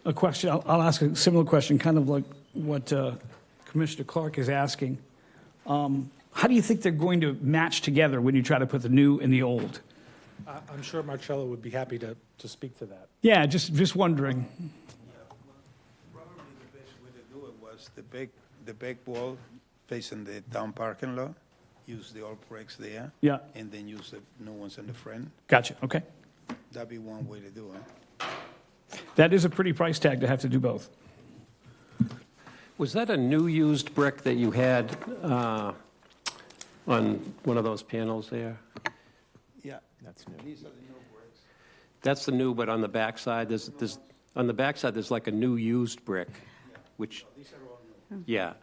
A question, I'll ask a similar question, kind of like what Commissioner Clark is asking. How do you think they're going to match together when you try to put the new and the old? I'm sure Marcello would be happy to speak to that. Yeah, just wondering. Probably the best way to do it was the back wall facing the town parking lot, use the old bricks there. Yeah. And then use the new ones in the front. Gotcha, okay. That'd be one way to do it. That is a pretty price tag to have to do both. Was that a new used brick that you had on one of those panels there? Yeah. That's new. These are the new bricks. That's the new, but on the backside, on the backside, there's like a new used brick, which, yeah.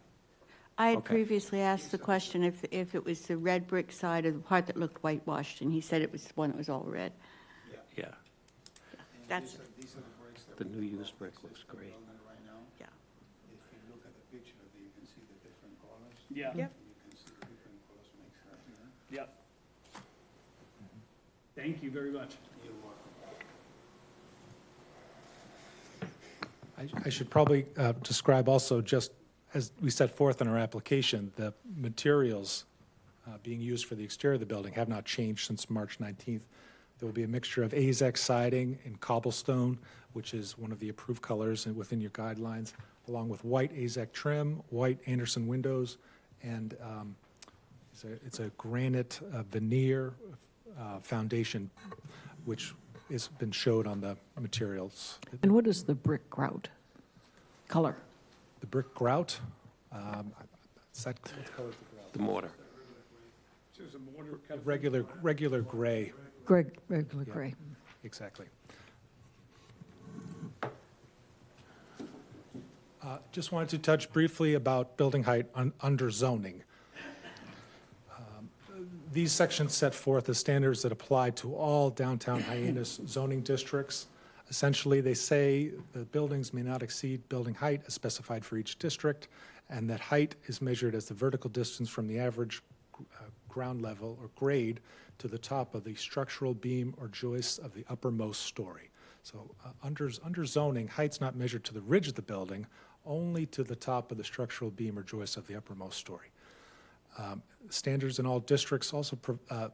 I had Okay. previously asked the question if it was the red brick side or the part that looked whitewashed, and he said it was the one that was all red. Yeah, That's, These are the bricks that the we new use used brick looks for great. building right now. yeah. If you look at the picture, you can see the different colors. Yeah. Yep. You can see the different colors mixed right here. Yep. Thank you very much. You're welcome. I should probably describe also, just as we set forth in our application, the materials being used for the exterior of the building have not changed since March 19th. There will be a mixture of AZEK siding and cobblestone, which is one of the approved colors and within your guidelines, along with white AZEK trim, white Anderson windows, and it's a granite veneer foundation, which has been showed on the materials. And what is the brick grout color? The brick grout, is that, what color is the grout? The mortar. Regular gray, Regular Yeah. gray. exactly. Just wanted to touch briefly about building height under zoning. These sections set forth the standards that apply to all downtown Hyannis zoning districts. Essentially, they say the buildings may not exceed building height as specified for each district, and that height is measured as the vertical distance from the average ground level or grade to the top of the structural beam or joist of the uppermost story. So under zoning, height's not measured to the ridge of the building, only to the top of the structural beam or joist of the uppermost story. Standards in all districts also, the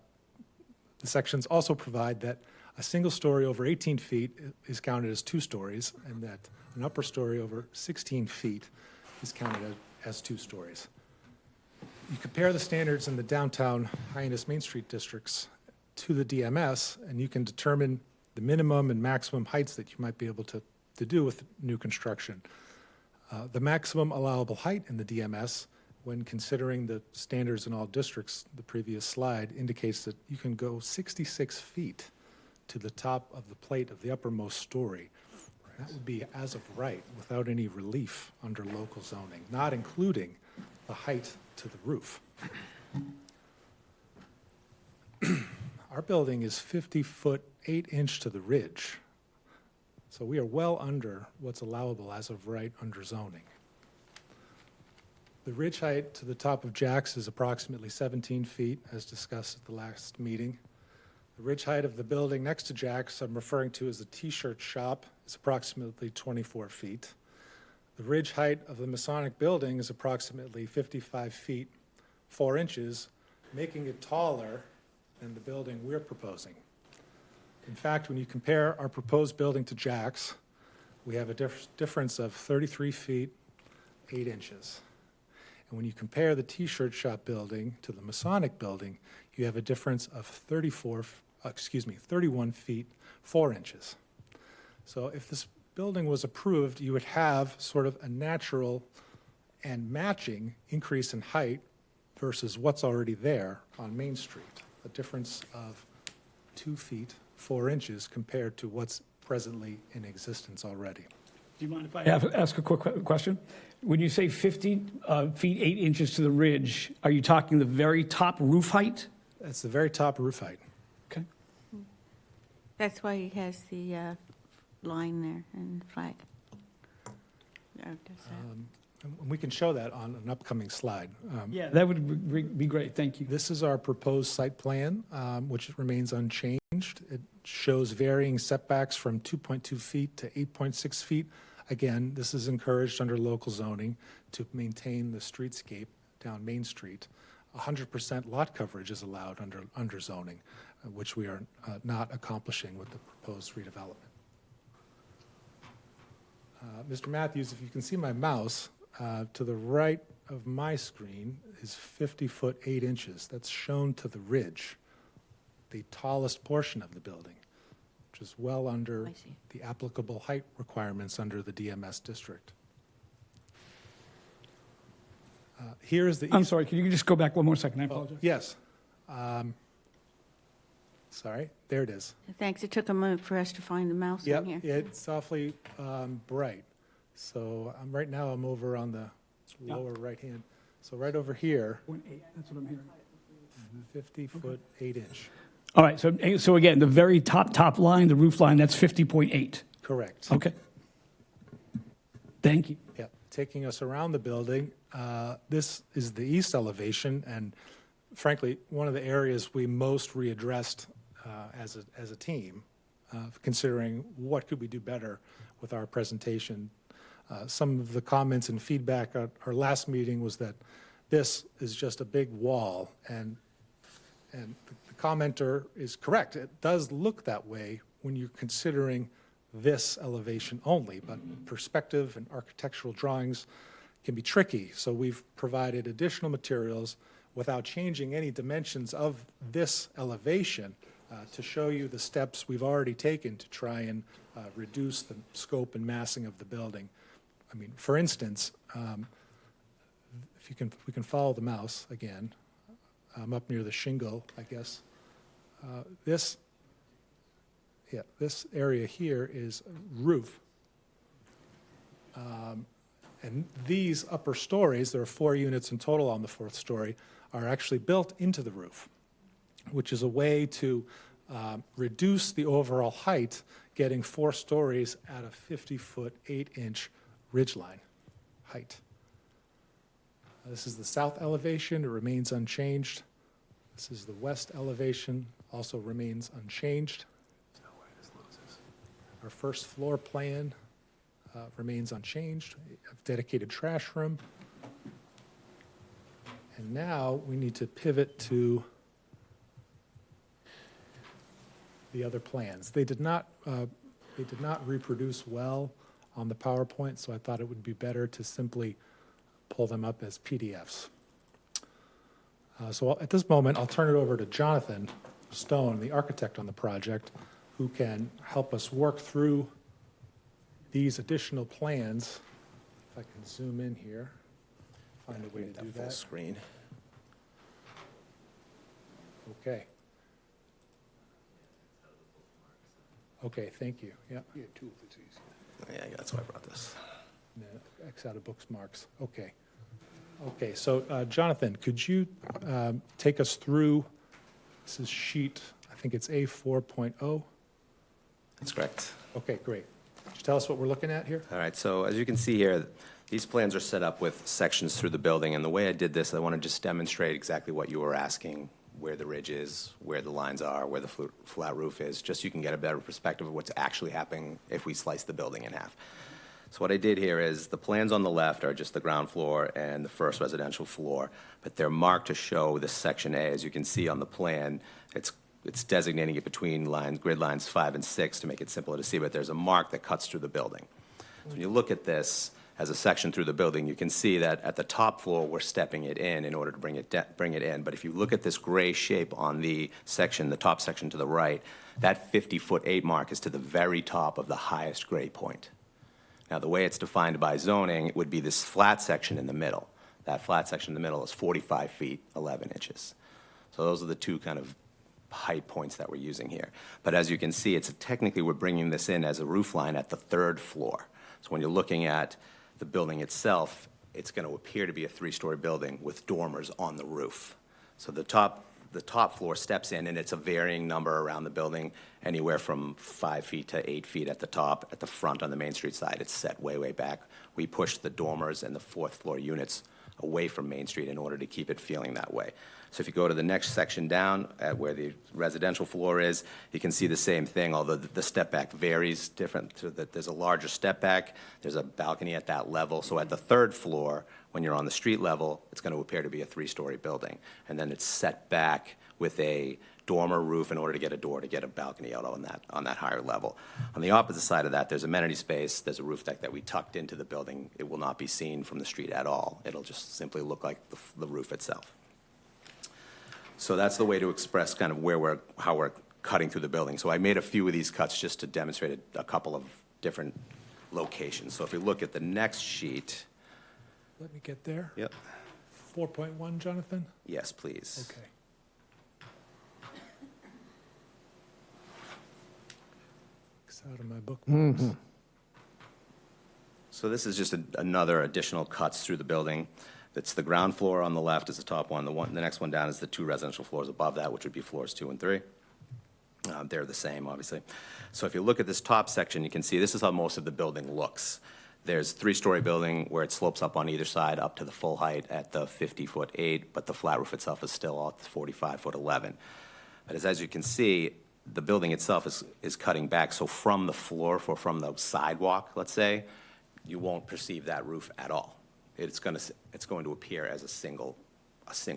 sections also provide that a single story over 18 feet is counted as 2 stories, and that an upper story over 16 feet is counted as 2 stories. You compare the standards in the downtown Hyannis Main Street districts to the DMS, and you can determine the minimum and maximum heights that you might be able to do with new construction. The maximum allowable height in the DMS, when considering the standards in all districts, the previous slide indicates that you can go 66 feet to the top of the plate of the uppermost story. That would be as of right, without any relief under local zoning, not including the height to the roof. Our building is 50 foot 8 inch to the ridge. So we are well under what's allowable as of right under zoning. The ridge height to the top of Jack's is approximately 17 feet, as discussed at the last meeting. The ridge height of the building next to Jack's, I'm referring to as the T-shirt shop, is approximately 24 feet. The ridge height of the Masonic building is approximately 55 feet, 4 inches, making it taller than the building we're proposing. In fact, when you compare our proposed building to Jack's, we have a difference of 33 feet, 8 inches. And when you compare the T-shirt shop building to the Masonic building, you have a difference of 31 feet, 4 inches. So if this building was approved, you would have sort of a natural and matching increase in height versus what's already there on Main Street, a difference of 2 feet, 4 inches compared to what's presently in existence already. Do you mind if I ask a quick question? When you say 50 feet, 8 inches to the ridge, are you talking the very top roof height? That's the very top roof height. Okay. That's why he has the line there and the flag. Or does that- And we can show that on an upcoming slide. Yeah, that would be great. Thank you. This is our proposed site plan, which remains unchanged. It shows varying setbacks from 2.2 feet to 8.6 feet. Again, this is encouraged under local zoning to maintain the streetscape down Main Street. 100% lot coverage is allowed under zoning, which we are not accomplishing with the proposed redevelopment. Mr. Matthews, if you can see my mouse, to the right of my screen is 50 foot 8 inches. That's shown to the ridge, the tallest portion of the building, which is well under the applicable height requirements under the DMS district. Here is the I'm sorry, can you just go back one more second? I Oh, apologize. yes. Sorry, there it is. Thanks, it took a moment for us to find the mouse on here. Yep, it's awfully bright. So right now I'm over on the lower right hand. So right over here, 0.8, that's what I'm hearing. 50 foot 8 inch. All right, so again, the very top line, the roof line, that's 50.8. Correct. Okay. Thank you. Yeah, taking us around the building, this is the east elevation, and frankly, one of the areas we most readdressed as a team, considering what could we do better with our presentation. Some of the comments and feedback at our last meeting was that this is just a big wall, and the commenter is correct. It does look that way when you're considering this elevation only, but perspective and architectural drawings can be tricky. So we've provided additional materials without changing any dimensions of this elevation to show you the steps we've already taken to try and reduce the scope and massing of the building. I mean, for instance, if we can follow the mouse again, I'm up near the shingle, I guess. This area here is roof. And these upper stories, there are 4 units in total on the 4th story, are actually built into the roof, which is a way to reduce the overall height, getting 4 stories at a 50 foot 8 inch ridgeline height. This is the south elevation, it remains unchanged. This is the west elevation, also remains unchanged. Our first floor plan remains unchanged, a dedicated trash room. And now we need to pivot to the other plans. They did not reproduce well on the PowerPoint, so I thought it would be better to simply pull them up as PDFs. So at this moment, I'll turn it over to Jonathan Stone, the architect on the project, who can help us work through these additional plans. If I can zoom in here, find a way to do that. Full screen. Okay. Okay, thank you. Yeah. Yeah, 2 if it's easy. Yeah, that's why I brought this. X out of bookmarks. Okay. Okay, so Jonathan, could you take us through, this is sheet, I think it's A4.0? That's correct. Okay, great. Could you tell us what we're looking at here? All right, so as you can see here, These plans are set up with sections through the building, and the way I did this, I want to just demonstrate exactly what you were asking, where the ridge is, where the lines are, where the flat roof is, just so you can get a better perspective of what's actually happening if we slice the building in half. So what I did here is the plans on the left are just the ground floor and the first residential floor, but they're marked to show this section A. As you can see on the plan, it's designating it between grid lines 5 and 6 to make it simpler to see, but there's a mark that cuts through the building. So when you look at this as a section through the building, you can see that at the top floor, we're stepping it in order to bring it in. But if you look at this gray shape on the section, the top section to the right, that 50-foot-8 mark is to the very top of the highest grade point. Now, the way it's defined by zoning, it would be this flat section in the middle. That flat section in the middle is 45 feet, 11 inches. So those are the two kind of height points that we're using here. But as you can see, technically we're bringing this in as a roof line at the 3rd floor. So when you're looking at the building itself, it's going to appear to be a 3-story building with dormers on the roof. So the top floor steps in, and it's a varying number around the building, anywhere from 5 feet to 8 feet at the top. At the front on the Main Street side, it's set way, way back. We pushed the dormers and the 4th floor units away from Main Street in order to keep it feeling that way. So if you go to the next section down at where the residential floor is, you can see the same thing, although the step back varies different. So that there's a larger step back, there's a balcony at that level. So at the 3rd floor, when you're on the street level, it's going to appear to be a 3-story building. And then it's set back with a dormer roof in order to get a door to get a balcony out on that higher level. On the opposite side of that, there's amenity space, there's a roof deck that we tucked into the building. It will not be seen from the street at all. It'll just simply look like the roof itself. So that's the way to express kind of how we're cutting through the building. So I made a few of these cuts just to demonstrate a couple of different locations. So if we look at the next sheet. Let me get there. Yep. 4.1, Jonathan? Yes, please. Okay. It's out of my bookmarks. So this is just another additional cuts through the building. It's the ground floor on the left is the top one. The next one down is the 2 residential floors above that, which would be floors 2 and 3. They're the same, obviously. So if you look at this top section, you can see this is how most of the building looks. There's 3-story building where it slopes up on either side up to the full height at the 50-foot-8, but the flat roof itself is still at the 45-foot-11. But as you can see, the building itself is cutting back. So from the floor, from the sidewalk, let's say, you won't perceive that roof at all. It's going to appear as a single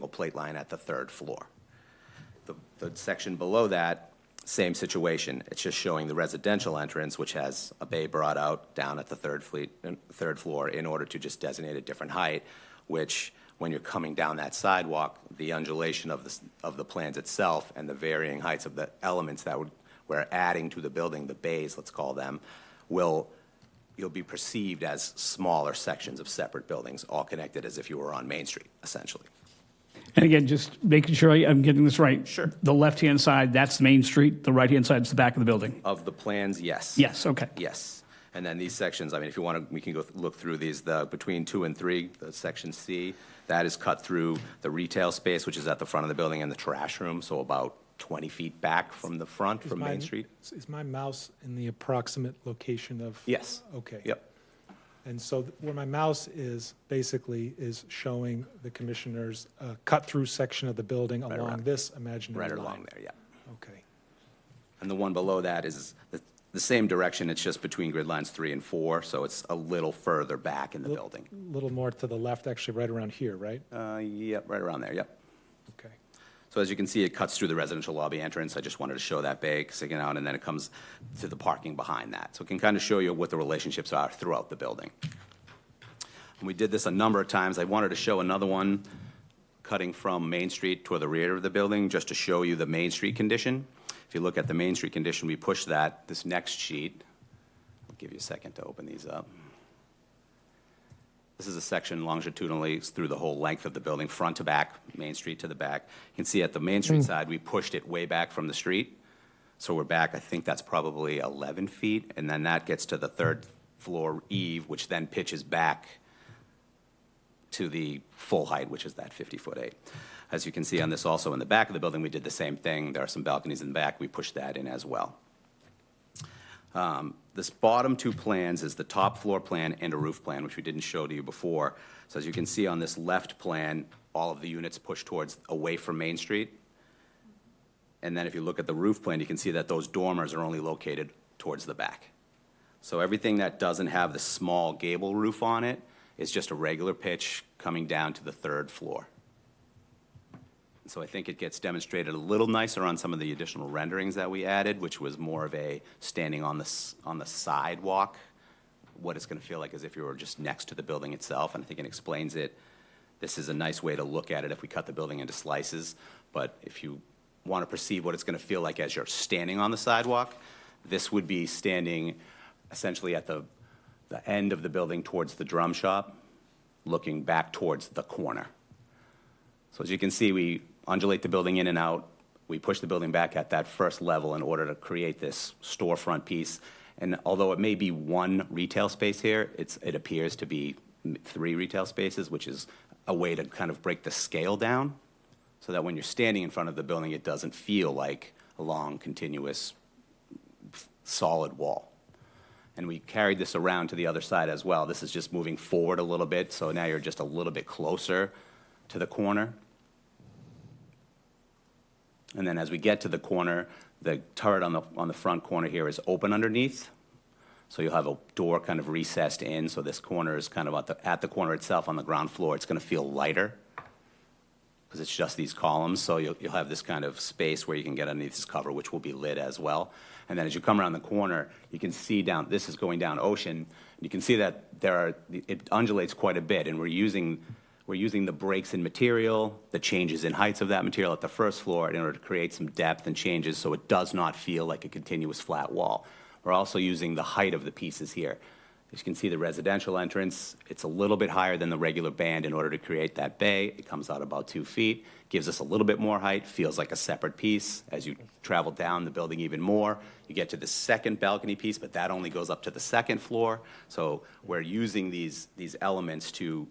plate line at the 3rd floor. The section below that, same situation. It's just showing the residential entrance, which has a bay brought out down at the 3rd floor in order to just designate a different height, which when you're coming down that sidewalk, the undulation of the plans itself and the varying heights of the elements that we're adding to the building, the bays, let's call them, you'll be perceived as smaller sections of separate buildings, all connected as if you were on Main Street, essentially. And again, just making sure I'm getting this right. Sure. The left-hand side, that's Main Street. The right-hand side is the back of the building. Of the plans, yes. Yes, okay. Yes. And then these sections, I mean, if you want to, we can go look through these. Between 2 and 3, the section C, that is cut through the retail space, which is at the front of the building, and the trash room, so about 20 feet back from the front, from Main Street. Is my mouse in the approximate location of? Yes. Okay. Yep. And so where my mouse is basically is showing the commissioner's cut-through section of the building Right along around. this imaginary Right line. along there, yeah. Okay. And the one below that is the same direction, it's just between grid lines 3 and 4, so it's a little further back in the building. A little more to the left, actually, right around here, right? Yep, right around there, yep. Okay. So as you can see, it cuts through the residential lobby entrance. I just wanted to show that bay sticking out, and then it comes to the parking behind that. So it can kind of show you what the relationships are throughout the building. And we did this a number of times. I wanted to show another one cutting from Main Street toward the rear of the building, just to show you the Main Street condition. If you look at the Main Street condition, we push this next sheet. I'll give you a second to open these up. This is a section longitudinally through the whole length of the building, front to back, Main Street to the back. You can see at the Main Street side, we pushed it way back from the street. So we're back, I think that's probably 11 feet, and then that gets to the 3rd floor eave, which then pitches back to the full height, which is that 50-foot-8. As you can see on this also in the back of the building, we did the same thing. There are some balconies in the back. We pushed that in as well. This bottom two plans is the top floor plan and a roof plan, which we didn't show to you before. So as you can see on this left plan, all of the units push towards away from Main Street. And then if you look at the roof plan, you can see that those dormers are only located towards the back. So everything that doesn't have the small gable roof on it is just a regular pitch coming down to the third floor. So I think it gets demonstrated a little nicer on some of the additional renderings that we added, which was more of a standing on the sidewalk, what it's going to feel like as if you were just next to the building itself, and I think it explains it. This is a nice way to look at it if we cut the building into slices, but if you want to perceive what it's going to feel like as you're standing on the sidewalk, this would be standing essentially at the end of the building towards the drum shop, looking back towards the corner. So as you can see, we undulate the building in and out. We push the building back at that first level in order to create this storefront piece. And although it may be one retail space here, it appears to be 3 retail spaces, which is a way to kind of break the scale down so that when you're standing in front of the building, it doesn't feel like a long, continuous, solid wall. And we carried this around to the other side as well. This is just moving forward a little bit, so now you're just a little bit closer to the corner. And then as we get to the corner, the turret on the front corner here is open underneath. So you'll have a door kind of recessed in, so this corner is kind of at the corner itself on the ground floor. It's going to feel lighter because it's just these columns. So you'll have this kind of space where you can get underneath this cover, which will be lit as well. And then as you come around the corner, you can see down, this is going down Ocean. You can see that it undulates quite a bit, and we're using the breaks in material, the changes in heights of that material at the first floor in order to create some depth and changes so it does not feel like a continuous flat wall. We're also using the height of the pieces here. As you can see, the residential entrance, it's a little bit higher than the regular band in order to create that bay. It comes out about 2 feet, gives us a little bit more height, feels like a separate piece. As you travel down the building even more, you get to the second balcony piece, but that only goes up to the second floor. So we're using these elements to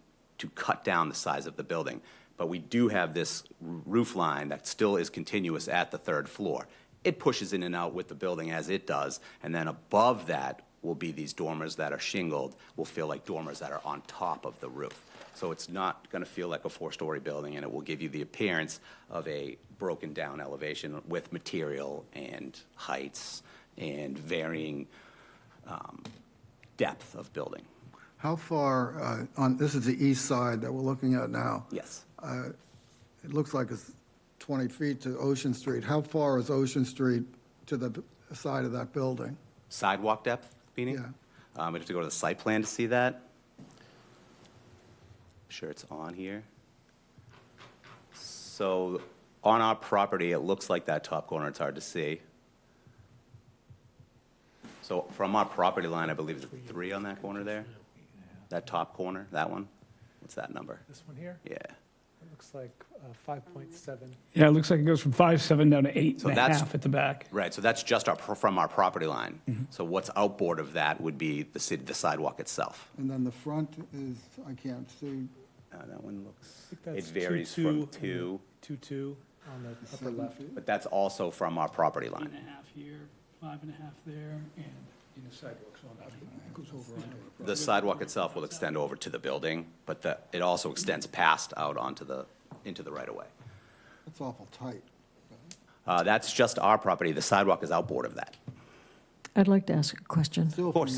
cut down the size of the building. But we do have this roof line that still is continuous at the third floor. It pushes in and out with the building as it does, and then above that will be these dormers that are shingled, will feel like dormers that are on top of the roof. So it's not going to feel like a 4-story building, and it will give you the appearance of a broken down elevation with material and heights and varying depth of building. How far, this is the east side that we're looking at now. Yes. It looks like it's 20 feet to Ocean Street. How far is Ocean Street to the side of that building? Sidewalk depth, meaning? Yeah. We have to go to the site plan to see that. I'm sure it's on here. So on our property, it looks like that top corner. It's hard to see. So from our property line, I believe it's 3 on that corner there. That top corner, that one. What's that number? This one here? Yeah. It looks like 5.7. Yeah, it looks like it goes from 5.7 down to 8.5 So that's- at the back. Right, so that's just from our property line. So what's outboard of that would be the sidewalk itself. And then the front is, I can't see. That one looks, I think it that's varies 2.2 from and 2, 2.2 on the upper left. but that's also from our property line. 8.5 here, 5.5 there, and the sidewalks on that. It goes over onto the The sidewalk itself will extend over to the building, but it also extends past out into the right-of-way. It's awful tight. That's just our property. The sidewalk is outboard of that. I'd like to ask a question. Still, from the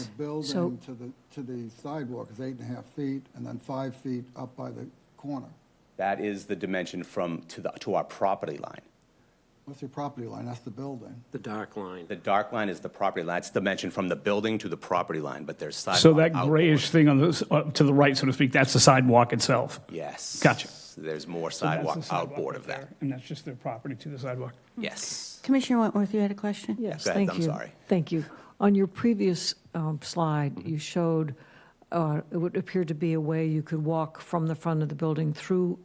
So- building to the sidewalk is 8.5 feet, and then 5 feet up by the corner. That is the dimension to our property line. What's your property line? That's the building. The dark line. The dark line is the property line. That's the dimension from the building to the property line, but there's sidewalk So that outboard. grayish thing on to the right, so to speak, that's the sidewalk itself? Yes. Gotcha. There's more So that's sidewalk the sidewalk outboard right of that. there, and that's just their property to the sidewalk? Yes. Commissioner Wentworth, you had a question? Yes, Go ahead, thank I'm you. sorry. Thank you. On your previous slide, you showed it would appear to be a way you could walk from the front of the building through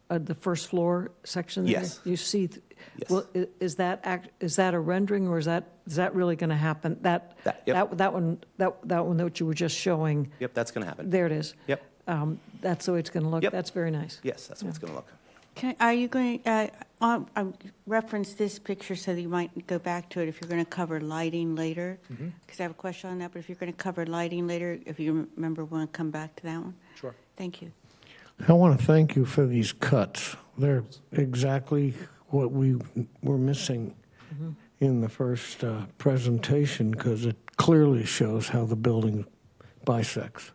the first floor section there? Yes. You see, Yes. well, is that a rendering, or is that really going to happen? Yep. That one that you were just showing, Yep, that's going to happen. there it is. Yep. That's the way it's going to look? Yep. That's very nice. Yes, that's what it's going to look. Are you going, reference this picture so that you might go back to it if you're going to cover lighting later? Because I have a question on that, but if you're going to cover lighting later, if you remember, we'll come back to that one. Sure. Thank you. I want to thank you for these cuts. They're exactly what we were missing in the first presentation, because it clearly shows how the building bisects.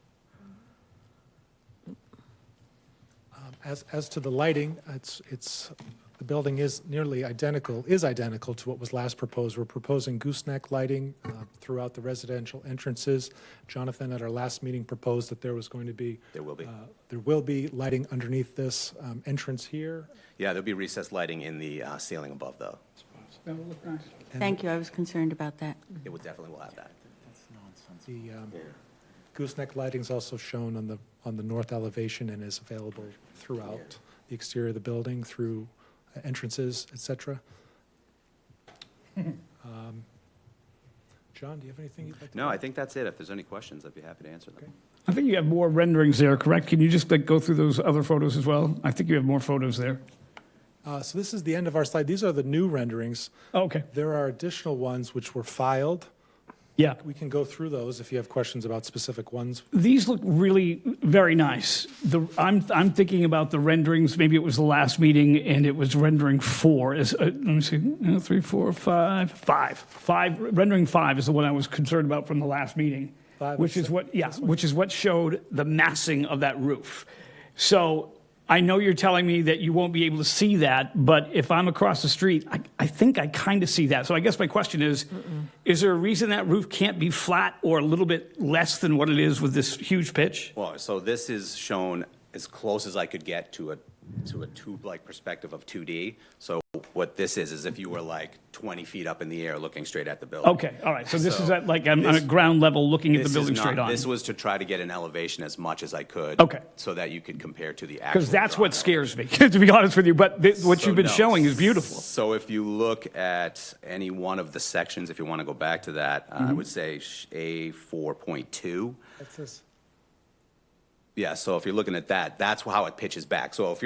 As to the lighting, the building is identical to what was last proposed. We're proposing gooseneck lighting throughout the residential entrances. Jonathan, at our last meeting, proposed that there was going to be. There will be. There will be lighting underneath this entrance here. Yeah, there'll be recessed lighting in the ceiling above, though. Thank you, I was concerned about that. It would definitely will have that. The gooseneck lighting is also shown on the north elevation and is available throughout the exterior of the building through entrances, etc. John, do you have anything you'd like to No, add? I think that's it. If there's any questions, I'd be happy to answer them. I think you have more renderings there, correct? Can you just go through those other photos as well? I think you have more photos there. So this is the end of our slide. These are the new renderings. Oh, okay. There are additional ones which were filed. Yeah. We can go through those if you have questions about specific ones. These look really very nice. I'm thinking about the renderings. Maybe it was the last meeting, and it was rendering 4. Let me see, 3, 4, 5, 5. Rendering 5 is the one I was concerned about from the last meeting, which is what showed the massing of that roof. So I know you're telling me that you won't be able to see that, but if I'm across the street, I think I kind of see that. So I guess my question is there a reason that roof can't be flat or a little bit less than what it is with this huge pitch? Well, so this is shown as close as I could get to a tube-like perspective of 2D. So what this is if you were like 20 feet up in the air looking straight at the building. Okay, all right. So this is at I'm at ground level looking at the building straight on. This was to try to get an elevation as much as I could. Okay. So that you could compare to the actual. Because that's what scares me, to be honest with you. But what you've been showing is beautiful. So if you look at any one of the sections, if you want to go back to that, I would say A4.2. That's this. Yeah, so if you're looking at that, that's how it pitches back. So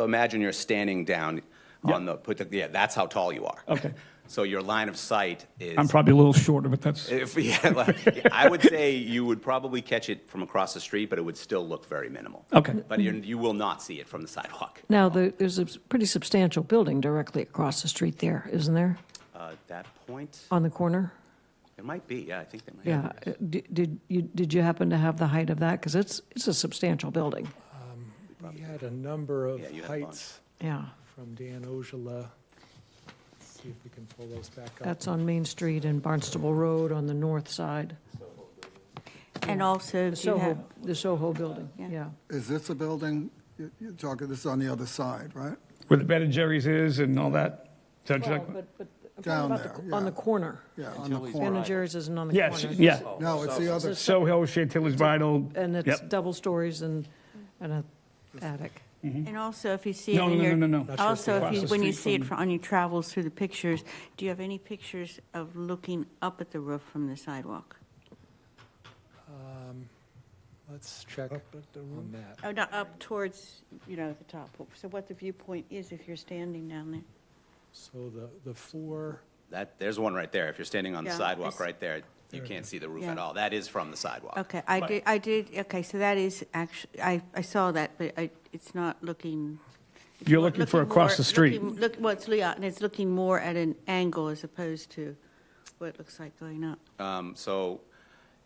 imagine you're standing down on that's how tall you are. Okay. So your line of sight is. I'm probably a little shorter, but that's. I would say you would probably catch it from across the street, but it would still look very minimal. Okay. But you will not see it from the sidewalk. Now, there's a pretty substantial building directly across the street there, isn't there? At that point, On the corner? it might be. Yeah, I think they might. Yeah. Did you happen to have the height of that? Because it's a substantial building. We had a number of you had a heights Yeah. from Dan Ojala. Let's see if we can pull those back up. That's on Main Street and Barnstable Road on the north side. And also, do you have, The Soho building, Yeah. yeah. Is this a building, you're talking, this is on the other side, right? Where the Ben and Jerry's is and all that? Is that what you're talking about? But I'm Down talking about there, on yeah. the corner. Yeah, on the Ben corner. and Jerry's isn't on the Yes, corner. yeah. No, it's the other, Soho, Chantilly's Bridal. And it's Yep. double stories and an attic. and also if you see it No, in no, your. no, no, no. Also, Across the when you street see it on your travels through the pictures, do you have any pictures of looking up at the roof from the sidewalk? Let's check on that. Oh, not up towards, the top. So what the viewpoint is if you're standing down there? So the four, There's one right there. If you're standing on the Yeah, sidewalk it's- right there, you can't see the roof Yeah. at all. That is from the sidewalk. Okay, okay, so that is actually, I saw that, but it's not looking. it's You're more- looking for across more- the street. Well, it's looking more at an angle as opposed to what it looks like going up. So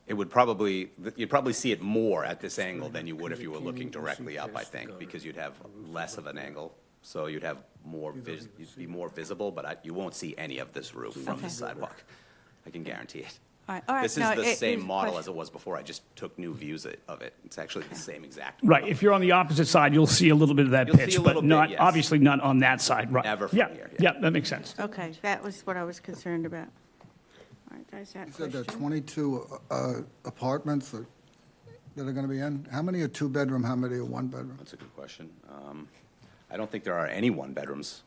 you'd probably see it more at this angle than you would if you were looking directly up, I think, because you'd have less of an angle. So you'd have you'd be more visible, but you won't see any of this roof from the sidewalk. I can guarantee it. All right, This is no, the same here's a model question. as it was before. I just took new views of it. It's actually the same exact. Right, model. if you're on the opposite side, you'll see a little bit of that You'll see pitch, a but little bit, not, yes. obviously not on that side, right? Never from Yeah, here, yeah, that makes sense. Okay, that was what I was concerned about. All right, that's that you said there are question. 22 apartments that are going to be in? How many are two-bedroom, how many are one-bedroom? That's a good question. I don't think there are any one-bedrooms.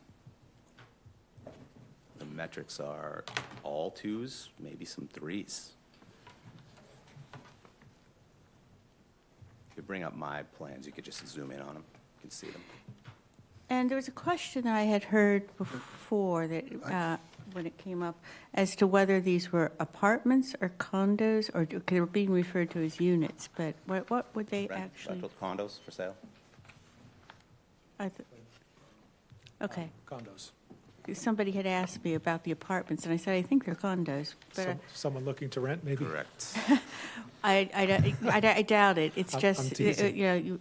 The metrics are all twos, maybe some threes. If you bring up my plans, you could just zoom in on them. You can see them. And there was a question I had heard before that, when it came up, as to whether these were apartments or condos, or they were being referred to as units, but what would they actually? Rental condos for sale? Okay. Condos. Somebody had asked me about the apartments, and I said, I think they're condos, but Someone looking to rent, maybe? Correct. I doubt it. It's I'm just, teasing.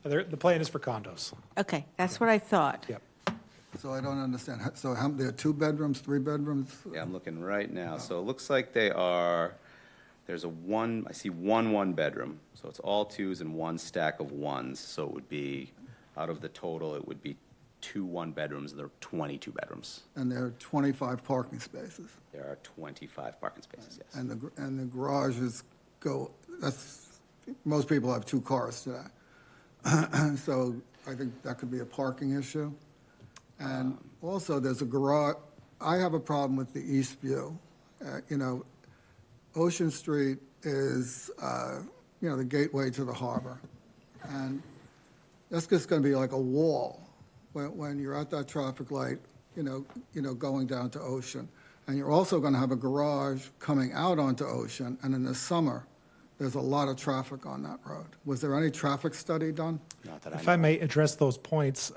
The plan is for condos. okay, that's what I thought. Yep. So I don't understand. So how, there are 2 bedrooms, 3 bedrooms? Yeah, I'm looking right now. So it looks like they are, there's I see one bedroom. So it's all 2s and 1 stack of 1s. So it would be, out of the total, it would be 2 1-bedrooms, and there are 22 bedrooms. And there are 25 parking spaces. There are 25 parking spaces, yes. And the garages go, most people have 2 cars today. So I think that could be a parking issue. And also, there's a garage, I have a problem with the east view. Ocean Street is, the gateway to the harbor. And that's just going to be like a wall when you're at that traffic light, going down to Ocean. And you're also going to have a garage coming out onto Ocean, and in the summer, there's a lot of traffic on that road. Was there any traffic study done? Not that I know. If I may address those points,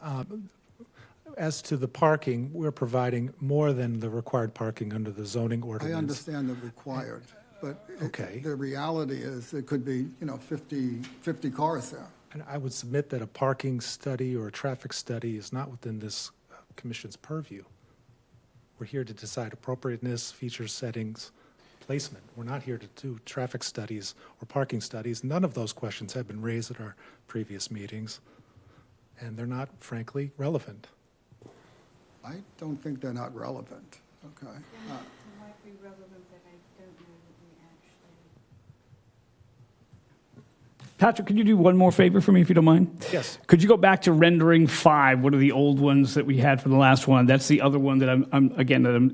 as to the parking, we're providing more than the required parking under the zoning I ordinance. understand the required, but Okay. the reality is it could be, 50 cars there. And I would submit that a parking study or a traffic study is not within this commission's purview. We're here to decide appropriateness, feature settings, placement. We're not here to do traffic studies or parking studies. None of those questions have been raised at our previous meetings, and they're not, frankly, relevant. I don't think they're not relevant, okay? Might be relevant, but I don't know that we actually. Patrick, could you do one more favor for me, if you don't mind? Yes. Could you go back to rendering 5? What are the old ones that we had for the last one? That's the other one that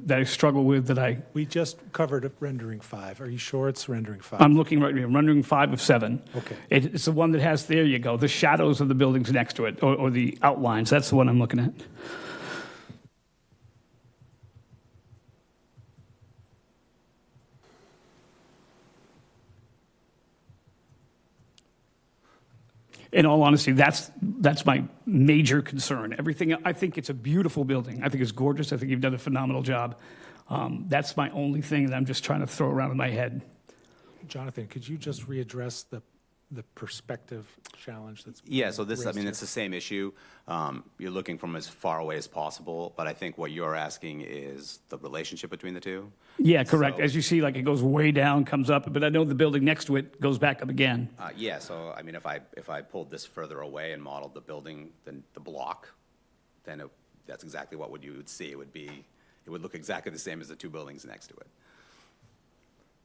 that I struggle with, We just covered rendering 5. Are you sure it's rendering 5? I'm looking right here, rendering 5 of 7. Okay. It's the one that has, there you go, the shadows of the buildings next to it, or the outlines. That's the one I'm looking at. In all honesty, that's my major concern. Everything, I think it's a beautiful building. I think it's gorgeous. I think you've done a phenomenal job. That's my only thing that I'm just trying to throw around in my head. Jonathan, could you just readdress the perspective challenge that's Yeah, so this, raised here? it's the same issue. You're looking from as far away as possible, but I think what you're asking is the relationship between the two. Yeah, correct. So- As you see, like it goes way down, comes up, but I know the building next to it goes back up again. Yeah, so if I pulled this further away and modeled the building, then the block, then that's exactly what you would see. It would look exactly the same as the 2 buildings next to it.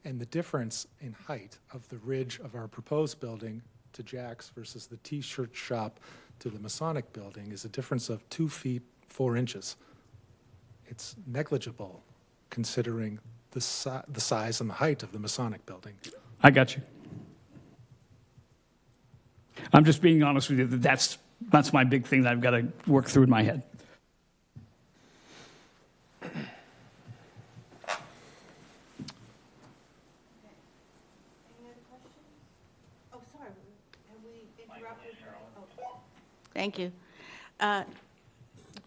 And the difference in height of the ridge of our proposed building to Jack's versus the T-shirt shop to the Masonic building is a difference of 2 feet, 4 inches. It's negligible considering the size and the height of the Masonic building. I got you. I'm just being honest with you. That's my big thing that I've got to work through in my head. Thank you.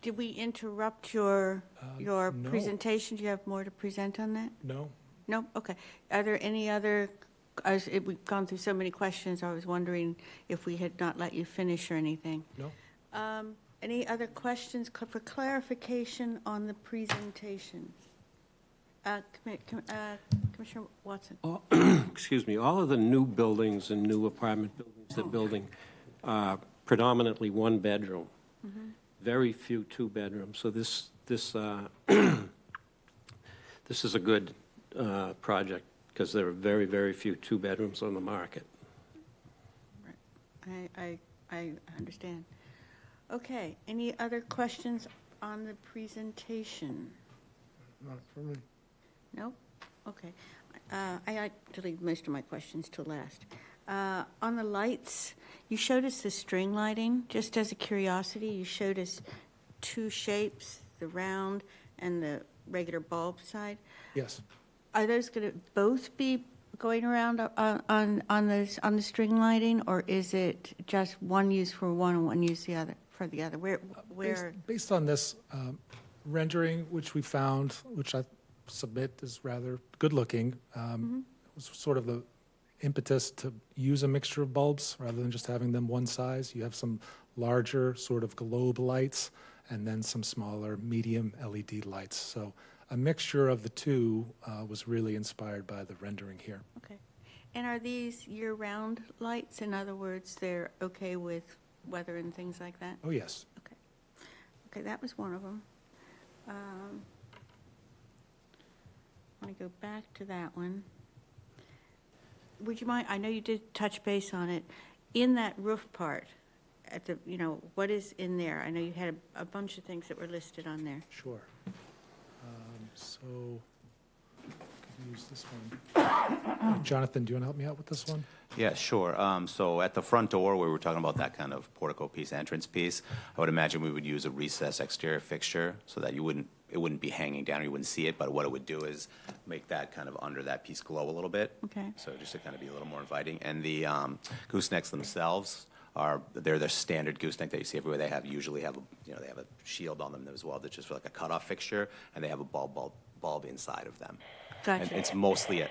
Did we interrupt your No. presentation? Do you have more to present on that? No? No? Okay. Are there any other, we've gone through so many questions, I was wondering if we had not let you finish or anything. No? Any other questions for clarification on the presentation? Commissioner Watson? Excuse me, all of the new buildings and new apartment buildings they're building are predominantly 1 bedroom. Very few 2 bedrooms. So this this is a good project because there are very, very few 2 bedrooms on the market. I understand. Okay, any other questions on the presentation? Not for me. Nope? Okay. I like to leave most of my questions till last. On the lights, you showed us the string lighting, just as a curiosity. You showed us two shapes, the round and the regular bulb side. Yes. Are those going to both be going around on the string lighting, or is it just one used for one and one used for the other? Where? Based on this rendering, which we found, which I submit is rather good-looking, was sort of the impetus to use a mixture of bulbs rather than just having them one size. You have some larger sort of globe lights and then some smaller medium LED lights. So a mixture of the two was really inspired by the rendering here. Okay. And are these year-round lights? In other words, they're okay with weather and things like that? Oh, yes. Okay. Okay, that was one of them. I want to go back to that one. Would you mind, I know you did touch base on it, in that roof part, at the, what is in there? I know you had a bunch of things that were listed on there. Sure. So, could use this one. Jonathan, do you want to help me out with this one? Yeah, sure. So at the front door, where we're talking about that kind of portico piece, entrance piece, I would imagine we would use a recessed exterior fixture so that it wouldn't be hanging down, you wouldn't see it, but what it would do is make that kind of under that piece glow a little bit. Okay. So just to kind of be a little more inviting. And the goosenecks themselves they're their standard gooseneck that you see everywhere. They usually have they have a shield on them as well that's just for like a cutoff fixture, and they have a bulb inside of them. Gotcha. And it's mostly a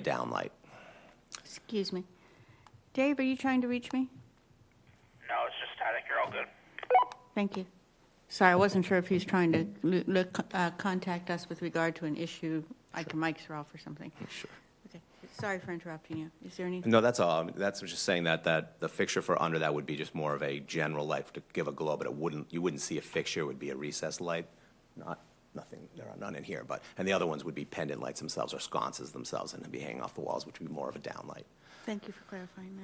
downlight. Excuse me. Dave, are you trying to reach me? No, it's just, I think you're all good. Thank you. Sorry, I wasn't sure if he was trying to contact us with regard to an issue, like your mics are off or something. Sure. Okay. Sorry for interrupting you. Is there anything? No, that's all. That's just saying that the fixture for under that would be just more of a general light to give a glow, but you wouldn't see a fixture. It would be a recessed light. There are none in here, and the other ones would be pendant lights themselves or sconces themselves, and they'd be hanging off the walls, which would be more of a downlight. Thank you for clarifying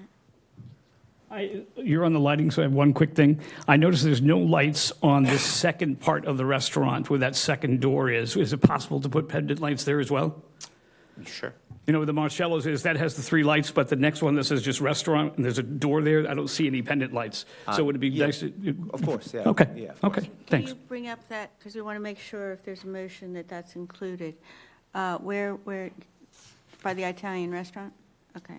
that. You're on the lighting, so I have one quick thing. I noticed there's no lights on this second part of the restaurant where that second door is. Is it possible to put pendant lights there as well? Sure. Where the Marcello's is, that has the three lights, but the next one that says just restaurant, and there's a door there, I don't see any pendant lights. So would it be nice to... Of course, yeah. Okay, Yeah, of okay, course. thanks. Can you bring up that, because we want to make sure if there's a motion that's included. Where, by the Italian restaurant? Okay.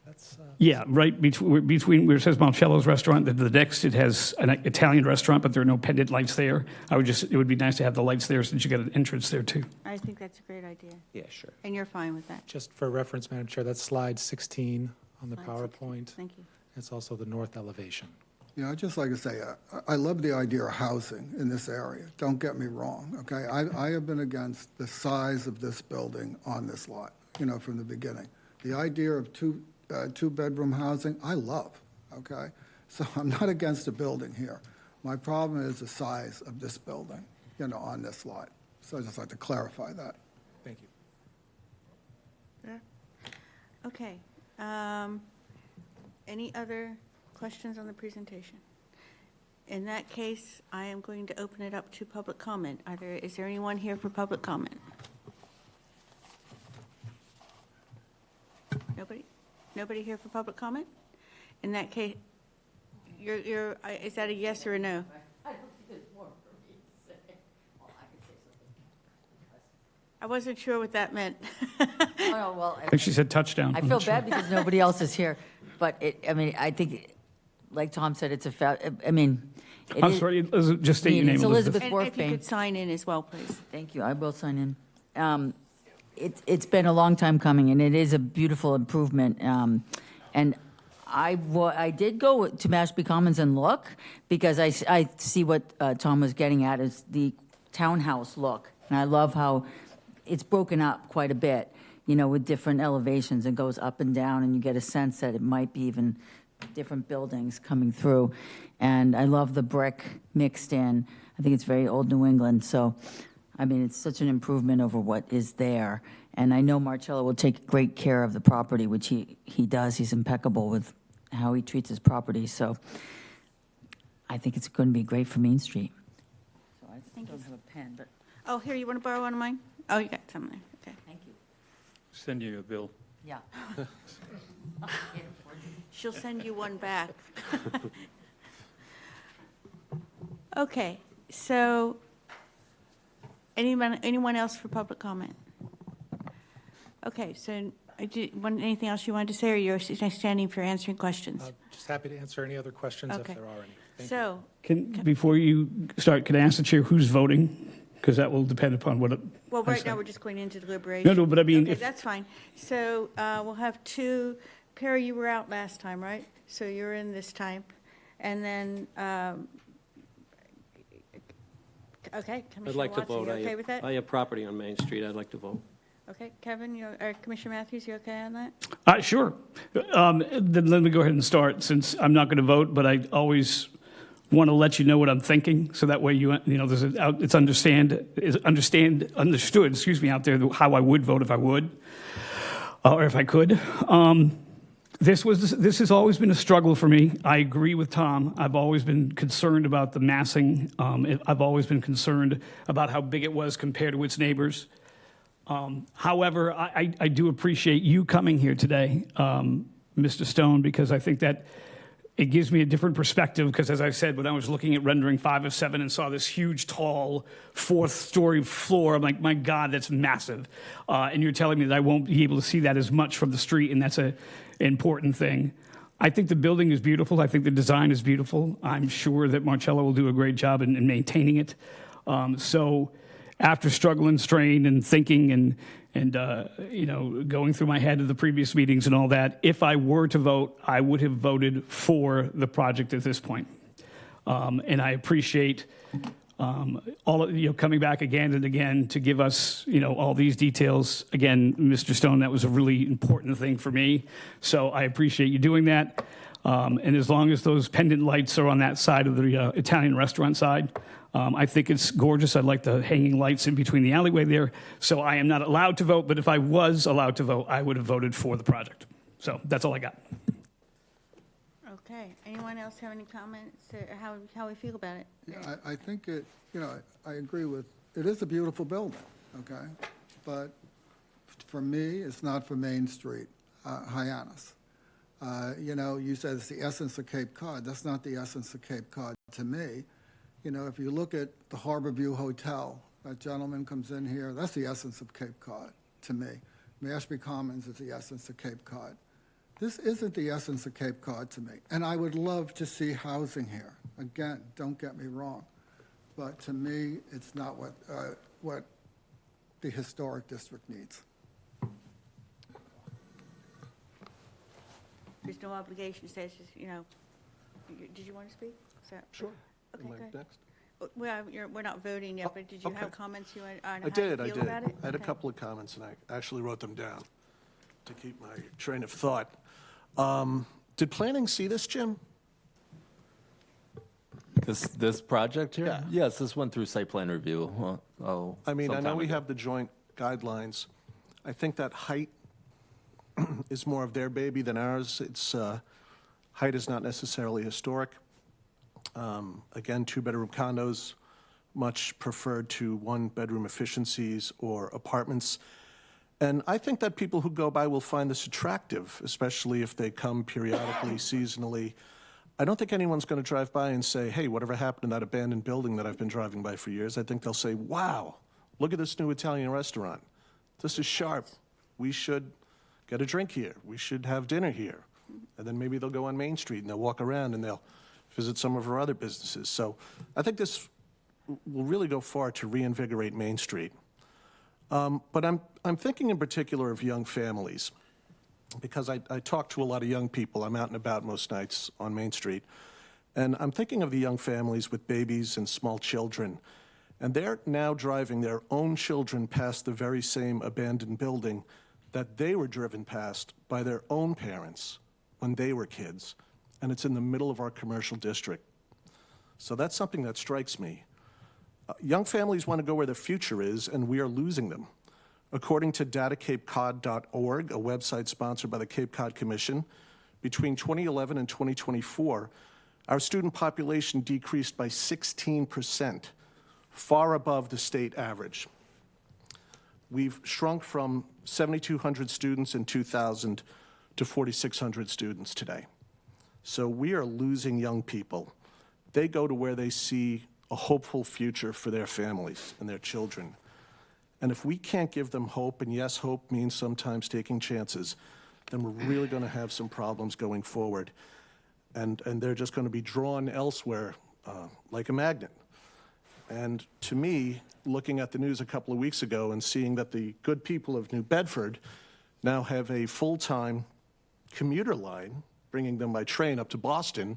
That's, Yeah, right between where it says Marcello's Restaurant, the next it has an Italian restaurant, but there are no pendant lights there. It would be nice to have the lights there since you got an entrance there too. I think that's a great idea. Yeah, sure. And you're fine with that? just for reference, Madam Chair, that's slide 16 on the Slide PowerPoint. 16. Thank you. It's also the north elevation. Yeah, I'd just like to say, I love the idea of housing in this area. Don't get me wrong, okay? I have been against the size of this building on this lot, from the beginning. The idea of two-bedroom housing, I love, okay? So I'm not against the building here. My problem is the size of this building, on this lot. So I'd just like to clarify that. Thank you. Yeah. Okay. Any other questions on the presentation? In that case, I am going to open it up to public comment. Is there anyone here for public comment? Nobody? Nobody here for public comment? In that case, is that a yes or a no? I don't think there's more for me to say. Well, I can say something. I wasn't sure what that meant. Oh, well, I think she said touchdown. I feel bad because nobody else is here, but I think, like Tom said, it's I'm sorry, just state your name, It's Elizabeth. Elizabeth And if you Worthbane. could sign in as well, please. Thank you, I will sign in. It's been a long time coming, and it is a beautiful improvement. And I did go to Mashpee Commons and look, because I see what Tom was getting at, is the townhouse look. And I love how it's broken up quite a bit, with different elevations. It goes up and down, and you get a sense that it might be even different buildings coming through. And I love the brick mixed in. I think it's very old New England, so it's such an improvement over what is there. And I know Marcello will take great care of the property, which he does. He's impeccable with how he treats his property. So I think it's going to be great for Main Street. So I don't have a pen, but Oh, here, you want to borrow one of mine? Oh, you got some there. Okay. thank you. Send you a bill. Yeah. She'll send you one back. Okay. so anyone else for public comment? Okay, so anything else you wanted to say, or you're standing for answering questions? Just happy to answer any other questions if Okay. there are any. Thank you. Before you start, can I ask the chair who's voting? Because that will depend upon what. Well, I right say. now, we're just going into deliberation. No, but I mean, Okay, if- that's fine. So we'll have two, Perry, you were out last time, right? So you're in this time. And then, okay, I'd Commissioner like to Watson, vote. you okay with that? I have property on Main Street. I'd like to vote. Okay, Kevin, Commissioner Matthews, you okay on that? Sure. Then let me go ahead and start, since I'm not going to vote, but I always want to let you know what I'm thinking, so that way it's understood, excuse me, out there, how I would vote if I would, or if I could. This has always been a struggle for me. I agree with Tom. I've always been concerned about the massing. I've always been concerned about how big it was compared to its neighbors. However, I do appreciate you coming here today, Mr. Stone, because I think that it gives me a different perspective, because as I said, when I was looking at rendering 5 of 7 and saw this huge, tall, 4th-story floor, I'm like, my God, that's massive. And you're telling me that I won't be able to see that as much from the street, and that's an important thing. I think the building is beautiful. I think the design is beautiful. I'm sure that Marcello will do a great job in maintaining it. So after struggle and strain and thinking and going through my head of the previous meetings and all that, if I were to vote, I would have voted for the project at this point. And I appreciate all of coming back again and again to give us all these details. Again, Mr. Stone, that was a really important thing for me. So I appreciate you doing that. And as long as those pendant lights are on that side of the Italian restaurant side, I think it's gorgeous. I like the hanging lights in between the alleyway there. So I am not allowed to vote, but if I was allowed to vote, I would have voted for the project. So that's all I got. Okay, anyone else have any comments, how we feel about it? Yeah, I think I agree with, it is a beautiful building, okay? But for me, it's not for Main Street, Hyannis. You said it's the essence of Cape Cod. That's not the essence of Cape Cod to me. If you look at the Harborview Hotel, that gentleman comes in here, that's the essence of Cape Cod to me. Mashpee Commons is the essence of Cape Cod. This isn't the essence of Cape Cod to me. And I would love to see housing here. Again, don't get me wrong. But to me, it's not what the historic district needs. There's no obligation to say, it's just, did you want to speak? Sure. Okay, Am I go ahead. next? Well, we're not voting yet, but did you have okay. comments on how I you did. feel about it? I had a Okay. couple of comments, and I actually wrote them down to keep my train of thought. Did planning see this, Jim? This project here? Yeah. Yes, this went through site plan review. I mean, I know sometime we ago. have the joint guidelines. I think that height is more of their baby than ours. Height is not necessarily historic. Again, 2-bedroom condos, much preferred to 1-bedroom efficiencies or apartments. And I think that people who go by will find this attractive, especially if they come periodically, seasonally. I don't think anyone's going to drive by and say, hey, whatever happened to that abandoned building that I've been driving by for years? I think they'll say, wow, look at this new Italian restaurant. This is sharp. We should get a drink here. We should have dinner here. And then maybe they'll go on Main Street and they'll walk around and they'll visit some of our other businesses. So I think this will really go far to reinvigorate Main Street. But I'm thinking in particular of young families, because I talk to a lot of young people. I'm out and about most nights on Main Street. And I'm thinking of the young families with babies and small children. And they're now driving their own children past the very same abandoned building that they were driven past by their own parents when they were kids. And it's in the middle of our commercial district. So that's something that strikes me. Young families want to go where the future is, and we are losing them. According to datacapecod.org, a website sponsored by the Cape Cod Commission, between 2011 and 2024, our student population decreased by 16%, far above the state average. We've shrunk from 7,200 students in 2000 to 4,600 students today. So we are losing young people. They go to where they see a hopeful future for their families and their children. And if we can't give them hope, and yes, hope means sometimes taking chances, then we're really going to have some problems going forward. And they're just going to be drawn elsewhere like a magnet. And to me, looking at the news a couple of weeks ago and seeing that the good people of New Bedford now have a full-time commuter line, bringing them by train up to Boston,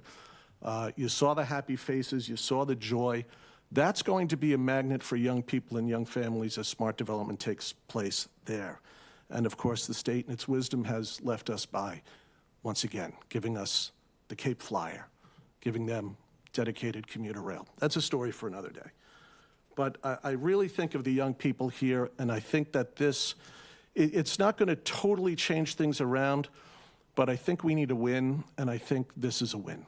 you saw the happy faces, you saw the joy. That's going to be a magnet for young people and young families as smart development takes place there. And of course, the state in its wisdom has left us by, once again, giving us the Cape Flyer, giving them dedicated commuter rail. That's a story for another day. But I really think of the young people here, and I think that it's not going to totally change things around, but I think we need a win, and I think this is a win.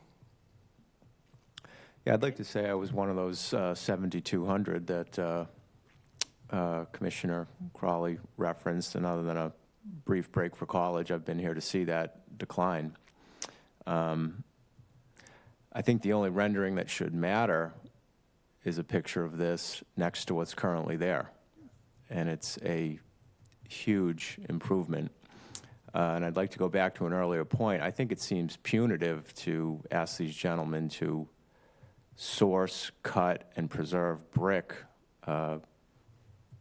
Yeah, I'd like to say I was one of those 7,200 that Commissioner Crawley referenced, and other than a brief break for college, I've been here to see that decline. I think the only rendering that should matter is a picture of this next to what's currently there. And it's a huge improvement. And I'd like to go back to an earlier point. I think it seems punitive to ask these gentlemen to source, cut, and preserve brick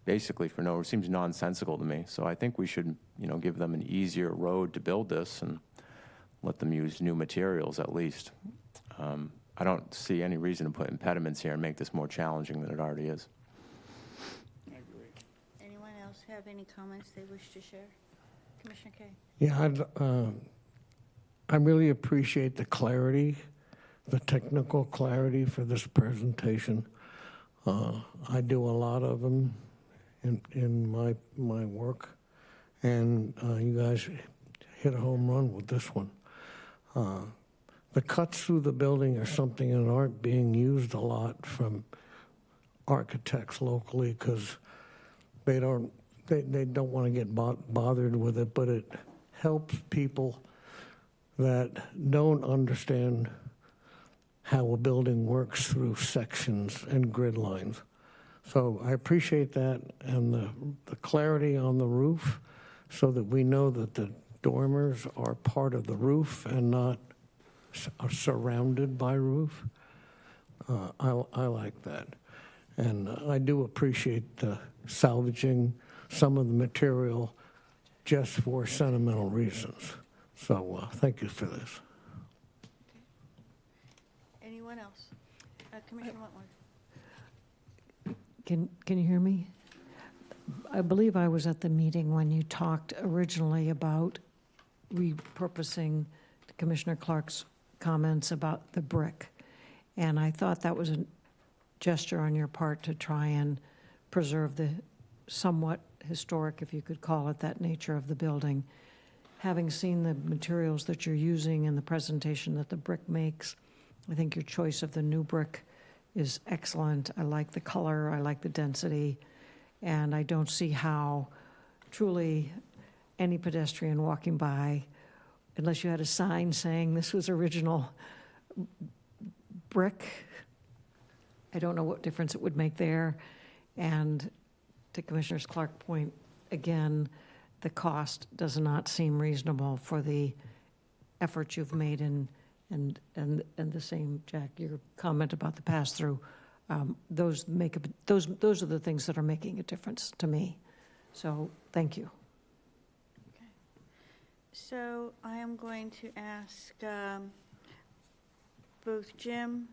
basically for no, it seems nonsensical to me. So I think we should, give them an easier road to build this and let them use new materials at least. I don't see any reason to put impediments here and make this more challenging than it already is. I agree. Anyone else have any comments they wish to share? Commissioner Kay? Yeah, I really appreciate the clarity, the technical clarity for this presentation. I do a lot of them in my work, and you guys hit a home run with this one. The cuts through the building are something that aren't being used a lot from architects locally because they don't want to get bothered with it, but it helps people that don't understand how a building works through sections and grid lines. So I appreciate that, and the clarity on the roof so that we know that the dormers are part of the roof and not are surrounded by roof. I like that. And I do appreciate salvaging some of the material just for sentimental reasons. So thank you for this. Anyone else? Commissioner Wentworth? Can you hear me? I believe I was at the meeting when you talked originally about repurposing Commissioner Clark's comments about the brick. And I thought that was a gesture on your part to try and preserve the somewhat historic, if you could call it that, nature of the building. Having seen the materials that you're using and the presentation that the brick makes, I think your choice of the new brick is excellent. I like the color, I like the density, and I don't see how truly any pedestrian walking by, unless you had a sign saying this was original brick, I don't know what difference it would make there. And to Commissioner Clark's point, again, the cost does not seem reasonable for the effort you've made and the same, Jack, your comment about the pass-through, those are the things that are making a difference to me. So thank you. Okay. So I am going to ask both Jim,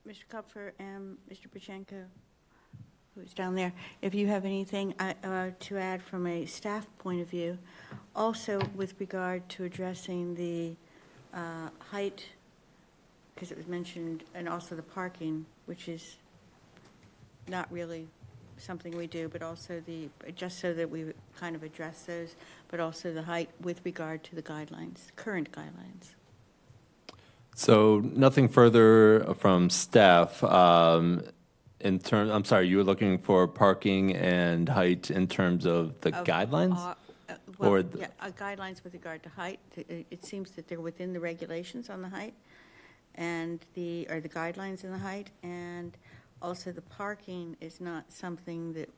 Mr. Kupfer, and Mr. Pachenko, who's down there, if you have anything to add from a staff point of view. Also with regard to addressing the height, because it was mentioned, and also the parking, which is not really something we do, but also just so that we kind of address those, but also the height with regard to the guidelines, current guidelines. So nothing further from staff. I'm sorry, you were looking for parking and height in terms of the guidelines? Guidelines with regard to height. It seems that they're within the regulations on the height. and the guidelines in the height, and also the parking is not something that,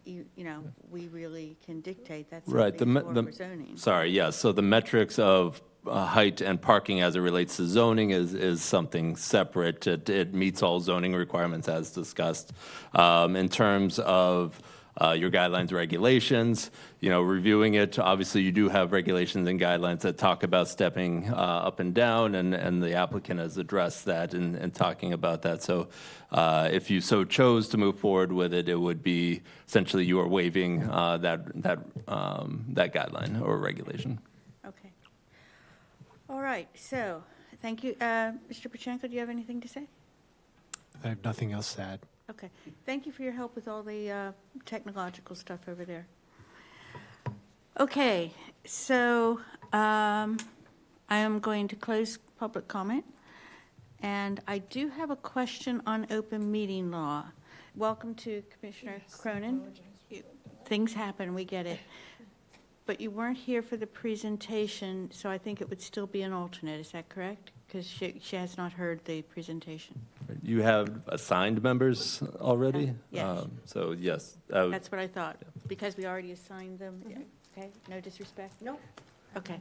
we really can dictate. That's Right. something more for zoning. Sorry, yes. So the metrics of height and parking as it relates to zoning is something separate. It meets all zoning requirements as discussed. In terms of your guidelines, regulations, reviewing it, obviously you do have regulations and guidelines that talk about stepping up and down, and the applicant has addressed that and talking about that. So if you so chose to move forward with it, it would be essentially you are waiving that guideline or regulation. Okay. All right, so, thank you. Mr. Pachenko, do you have anything to say? I have nothing else to add. Okay. Thank you for your help with all the technological stuff over there. Okay, so I am going to close public comment, and I do have a question on open meeting law. Welcome to Commissioner Cronin. Things happen, we get it. But you weren't here for the presentation, so I think it would still be an alternate, is that correct? Because she has not heard the presentation. You have assigned members already? Yes. So yes. That's what I thought, because we already assigned them. Yeah. Okay, no disrespect? Nope. Okay.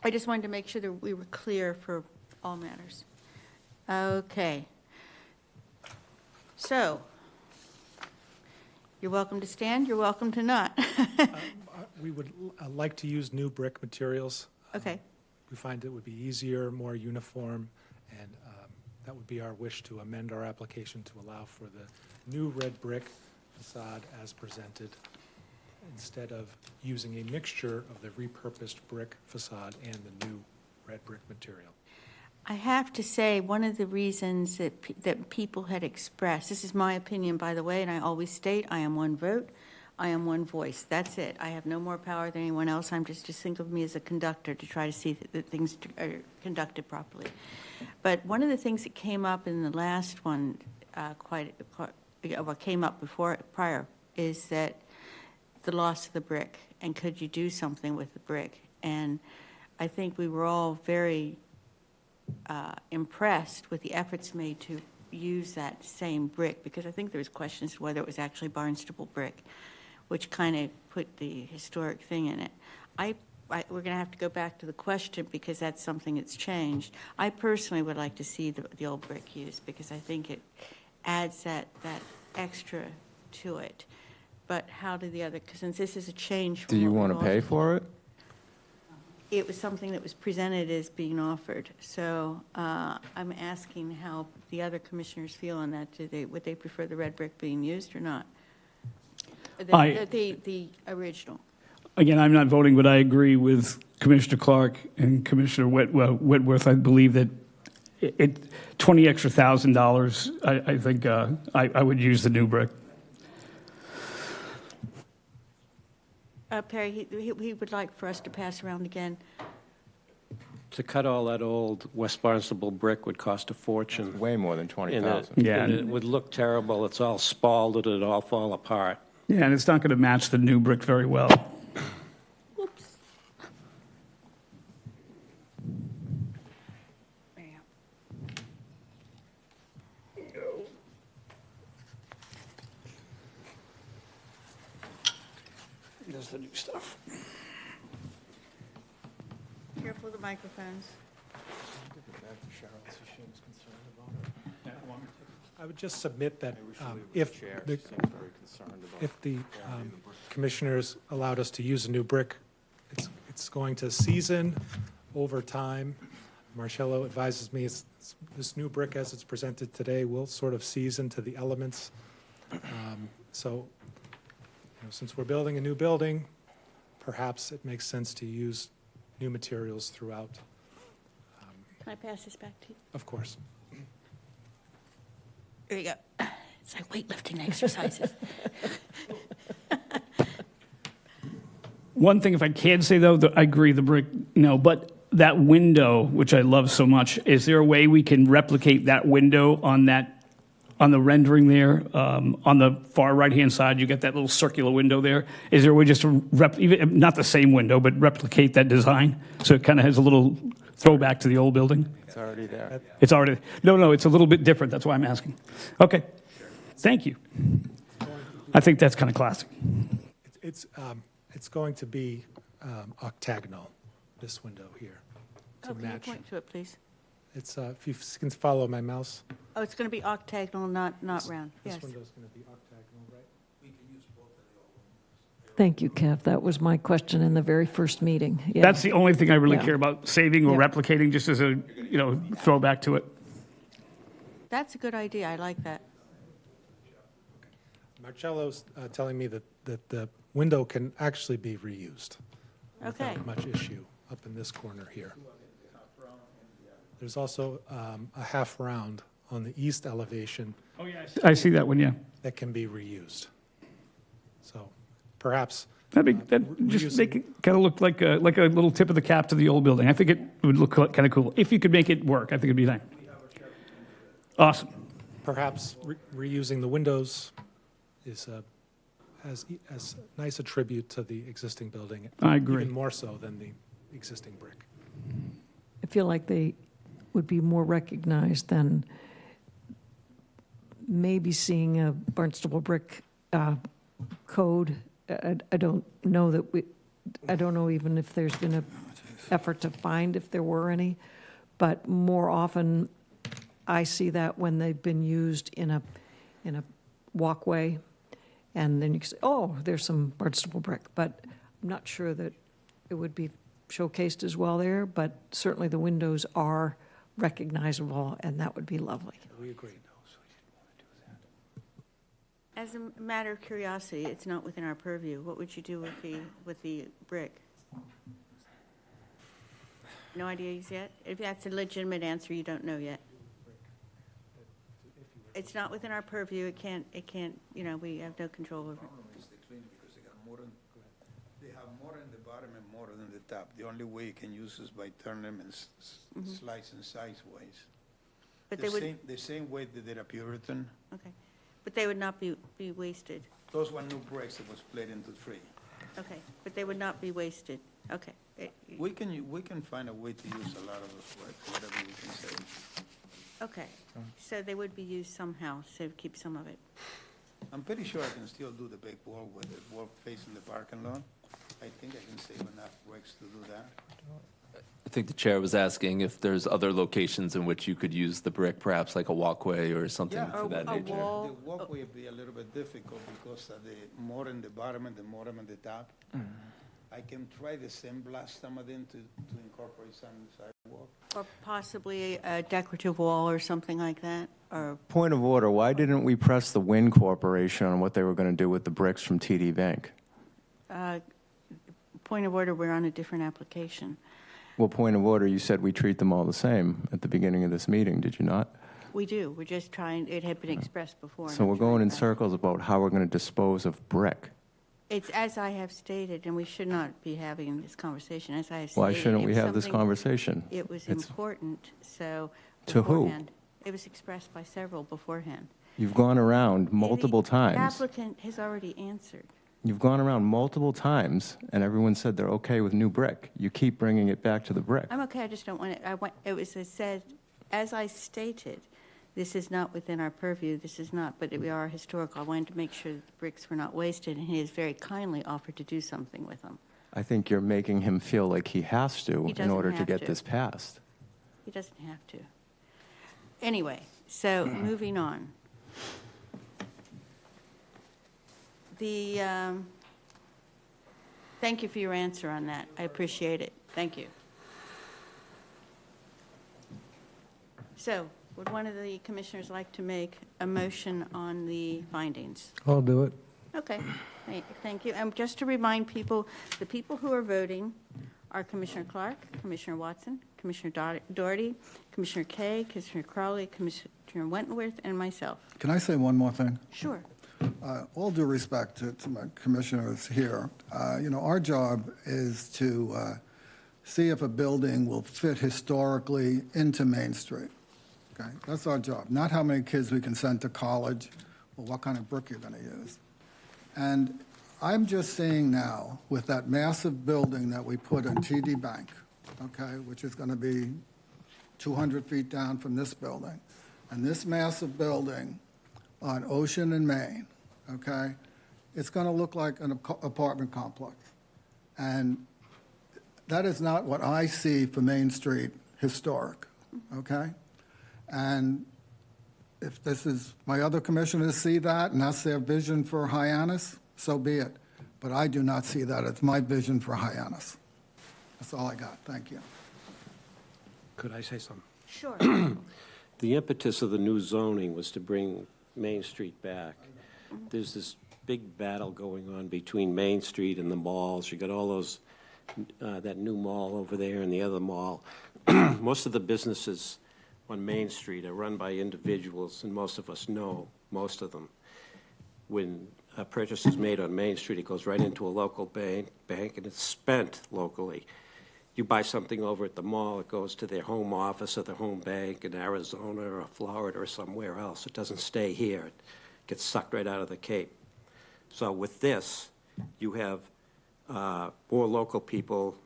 I just wanted to make sure that we were clear for all matters. Okay. So, you're welcome to stand, you're welcome to not. We would like to use new brick materials. Okay. We find it would be easier, more uniform, and that would be our wish to amend our application to allow for the new red brick facade as presented, instead of using a mixture of the repurposed brick facade and the new red brick material. I have to say, one of the reasons that people had expressed, this is my opinion, by the way, and I always state, I am one vote, I am one voice. That's it. I have no more power than anyone else. I'm just think of me as a conductor to try to see that things are conducted properly. But one of the things that came up in the last one, what came up prior, is that the loss of the brick, and could you do something with the brick? And I think we were all very impressed with the efforts made to use that same brick, because I think there was questions whether it was actually Barnstable brick, which kind of put the historic thing in it. We're going to have to go back to the question, because that's something that's changed. I personally would like to see the old brick used, because I think it adds that extra to it. But how do the other, since this is a change from Do you what want to pay for it? it was something that was presented as being offered. So I'm asking how the other commissioners feel on that. Would they prefer the red brick being used or not? The original. Again, I'm not voting, but I agree with Commissioner Clark and Commissioner Whitworth. I believe that $20,000 extra, I think I would use the new brick. Perry, he would like for us to pass around again. To cut all that old West Barnstable brick would cost a fortune. It's way more than 20,000. Yeah. And it would look terrible. It's all spalded, it'd all fall apart. Yeah, and it's not going to match the new brick very well. Whoops. There you go. Here's the new stuff. Careful of the microphones. I would just submit that if the commissioners allowed us to use a new brick, it's going to season over time. Marcello advises me this new brick as it's presented today will sort of season to the elements. So since we're building a new building, perhaps it makes sense to use new materials throughout. Can I pass this back to you? Of course. There you go. It's like weightlifting exercises. One thing, if I can say, though, I agree, the brick, but that window, which I love so much, is there a way we can replicate that window on the rendering there? On the far right-hand side, you get that little circular window there. Is there a way just to, not the same window, but replicate that design? So it kind of has a little throwback to the old building? It's already there. It's already, no, it's a little bit different, that's why I'm asking. Okay, thank you. I think that's kind of classic. It's going to be octagonal, this window here, to Oh, can you match. point to it, please? It's, if you can follow my mouse. Oh, it's going to be octagonal, not round. This Yes. window's going to be octagonal, right? Thank you, Kev. That was my question in the very first meeting. Yeah. That's the only thing I really Yeah. care about, saving or Yeah. replicating, just as a, throwback to it. That's a good idea. I like that. Marcello's telling me that the window can actually be reused. Okay. Without much issue up in this corner here. There's also a half round on the east elevation. Oh, yeah. I see that one, yeah. That can be reused. So perhaps. That just make it kind of look like a little tip of the cap to the old building. I think it would look kind of cool. If you could make it work, I think it'd be nice. Awesome. Perhaps reusing the windows is as nice a tribute to the existing building. I agree. Even more so than the existing brick. I feel like they would be more recognized than maybe seeing a Barnstable brick code. I don't know that I don't know even if there's been an effort to find if there were any, but more often I see that when they've been used in a walkway, and then you can say, oh, there's some Barnstable brick, but I'm not sure that it would be showcased as well there, but certainly the windows are recognizable, and that would be lovely. We agree. As a matter of curiosity, it's not within our purview. What would you do with the brick? No ideas yet? If that's a legitimate answer, you don't know yet. It's not within our purview. It can't, we have no control over it. Is the clean because they have more in the bottom and more than the top. The only way you can use is by turning them and slicing sideways. But they would, The same way they did a Puritan. okay. But they would not be wasted. Those were new bricks that was split into three. Okay, but they would not be wasted. Okay. We can find a way to use a lot of those bricks, whatever we can say. Okay, so they would be used somehow, so keep some of it. I'm pretty sure I can still do the big wall with the wall facing the parking lot. I think I can save enough bricks to do that. I think the chair was asking if there's other locations in which you could use the brick, perhaps like a walkway or something Yeah, to that a nature. wall. The walkway would be a little bit difficult because of the more in the bottom and the more in the top. I can try to assemble some of them to incorporate some sidewalk. Or possibly a decorative wall or something like that, or, Point of order, why didn't we press the Wind Corporation on what they were going to do with the bricks from TD Bank? point of order, we're on a different application. Well, point of order, you said we treat them all the same at the beginning of this meeting, did you not? We do, we're just trying, it had been expressed before. and So I'm we're going trying in to- circles about how we're going to dispose of brick. It's as I have stated, and we should not be having this conversation, as I have stated. Why shouldn't it we was have this something- conversation? It was It's- important, so. To who? beforehand. It was expressed by several beforehand. You've gone around multiple The times. applicant has already answered. You've gone around multiple times, and everyone said they're okay with new brick. You keep bringing it back to the brick. I'm okay, I just don't want it, it was said, as I stated, this is not within our purview, this is not, but we are historical. I wanted to make sure that the bricks were not wasted, and he has very kindly offered to do something with them. I think you're making him feel like he has to He in doesn't order to have get to. this passed. He doesn't have to. Anyway, so moving on. Thank you for your answer on that. I appreciate it. Thank you. So, would one of the commissioners like to make a motion on the findings? I'll do it. Okay, thank you. And just to remind people, the people who are voting are Commissioner Clark, Commissioner Watson, Commissioner Doherty, Commissioner Kay, Commissioner Crowley, Commissioner Wentworth, and myself. Can I say one more thing? Sure. All due respect to my commissioners here, our job is to see if a building will fit historically into Main Street. Okay, that's our job. Not how many kids we can send to college or what kind of brick you're going to use. And I'm just seeing now, with that massive building that we put in TD Bank, okay, which is going to be 200 feet down from this building, and this massive building on Ocean and Main, okay, it's going to look like an apartment complex. And that is not what I see for Main Street historic, okay? And if this is, my other commissioners see that, and that's their vision for Hyannis, so be it. But I do not see that. It's my vision for Hyannis. That's all I got. Thank you. Could I say something? Sure. The impetus of the new zoning was to bring Main Street back. There's this big battle going on between Main Street and the malls. You got all those, that new mall over there and the other mall. Most of the businesses on Main Street are run by individuals, and most of us know most of them. When a purchase is made on Main Street, it goes right into a local bank, and it's spent locally. You buy something over at the mall, it goes to their home office or their home bank in Arizona or Florida or somewhere else. It doesn't stay here. It gets sucked right out of the Cape. So with this, you have more local people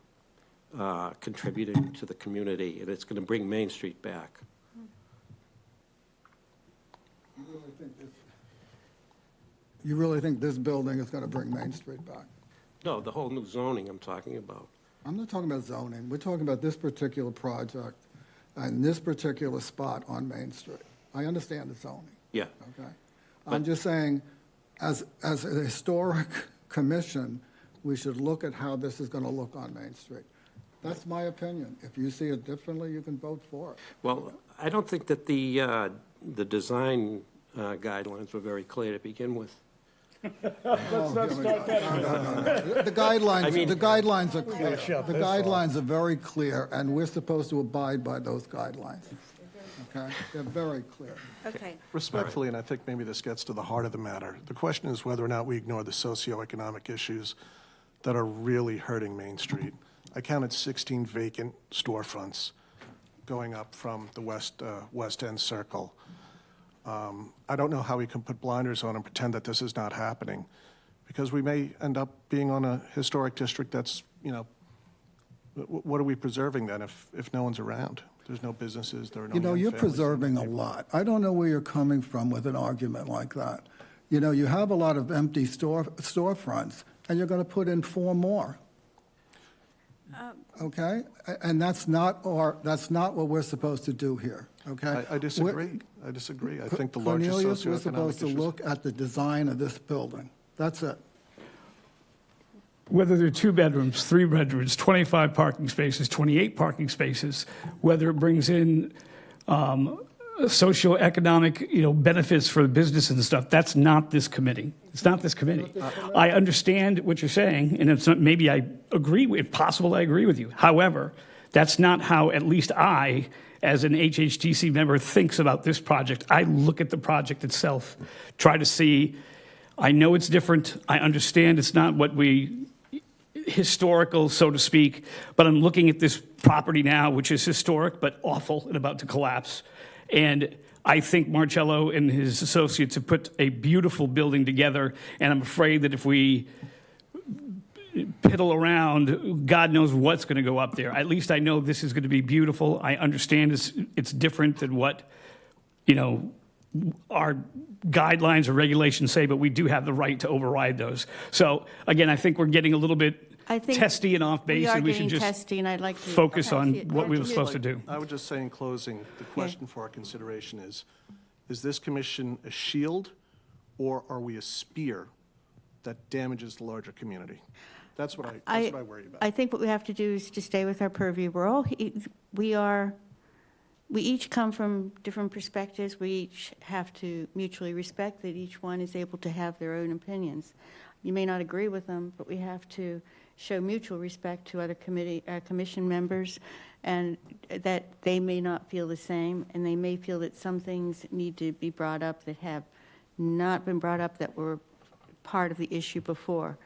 contributing to the community, and it's going to bring Main Street back. You really think this building is going to bring Main Street back? No, the whole new zoning I'm talking about. I'm not talking about zoning. We're talking about this particular project and this particular spot on Main Street. I understand the zoning. Yeah. Okay. I'm just saying, as a historic commission, we should look at how this is going to look on Main Street. That's my opinion. If you see it differently, you can vote for it. Well, I don't think that the design guidelines were very clear to begin with. Let's not start that. The guidelines are clear. The guidelines are very clear, and we're supposed to abide by those guidelines. Okay? They're very clear. Okay. Respectfully, and I think maybe this gets to the heart of the matter, the question is whether or not we ignore the socioeconomic issues that are really hurting Main Street. I counted 16 vacant storefronts going up from the West End Circle. I don't know how we can put blinders on and pretend that this is not happening, because we may end up being on a historic district that's, what are we preserving then if no one's around? There's no businesses, there are no young You're families. preserving a lot. I don't know where you're coming from with an argument like that. You have a lot of empty storefronts, and you're going to put in 4 more. Okay? And that's not what we're supposed to do here, okay? I disagree. I disagree. I think the larger Cornelius, we're socioeconomic supposed to issues. look at the design of this building. That's it. Whether they're 2 bedrooms, 3 bedrooms, 25 parking spaces, 28 parking spaces, whether it brings in socioeconomic, benefits for the business and stuff, that's not this committee. It's not this committee. I understand what you're saying, and it's not, maybe I agree, if possible, I agree with you. However, that's not how at least I, as an HHTC member, thinks about this project. I look at the project itself, try to see, I know it's different, I understand it's not what historical, so to speak, but I'm looking at this property now, which is historic but awful and about to collapse. And I think Marcello and his associates have put a beautiful building together, and I'm afraid that if we piddle around, God knows what's going to go up there. At least I know this is going to be beautiful. I understand it's different than what, our guidelines or regulations say, but we do have the right to override those. So, again, I think we're getting a little bit testy and off base, and we should just testy, and I'd like to focus on what we were supposed to do. I would just say in closing, the question for our consideration is this commission a shield, or are we a spear that damages the larger community? That's what I worry about. I think what we have to do is to stay with our purview. We each come from different perspectives. We each have to mutually respect that each one is able to have their own opinions. You may not agree with them, but we have to show mutual respect to other commission members, and that they may not feel the same, and they may feel that some things need to be brought up that have not been brought up that were part of the issue before.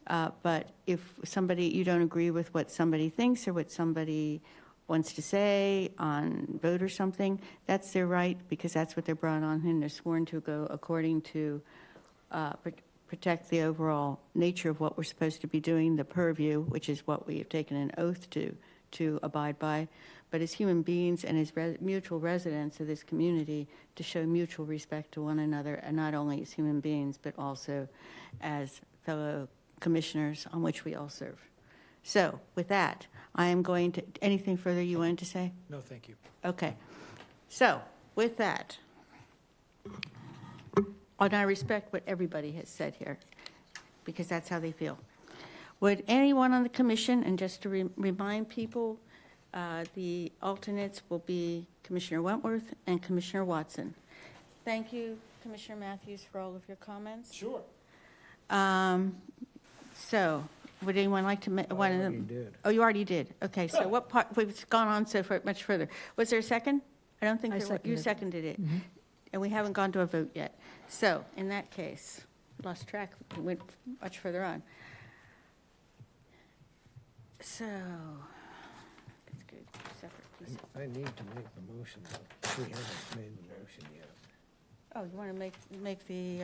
But if you don't agree with what somebody thinks or what somebody wants to say on vote or something, that's their right, because that's what they're brought on and they're sworn to go according to protect the overall nature of what we're supposed to be doing, the purview, which is what we have taken an oath to to abide by, but as human beings and as mutual residents of this community, to show mutual respect to one another, and not only as human beings, but also as fellow commissioners on which we all serve. So with that, I am going to, anything further you wanted to say? No, thank you. Okay. So with that, and I respect what everybody has said here, because that's how they feel. Would anyone on the commission, and just to remind people, the alternates will be Commissioner Wentworth and Commissioner Watson. Thank you, Commissioner Matthews, for all of your comments. Sure. So, would anyone like to make one of them? did. Oh, you already did. Okay, so what part, we've gone on so much further. Was there a second? I don't think I there was. You seconded seconded it. And we haven't gone to a vote yet. So, in that case, lost track, we went much further on. So, let's go separate pieces. I need to make the motion, but we haven't made the motion yet. Oh, you want to make the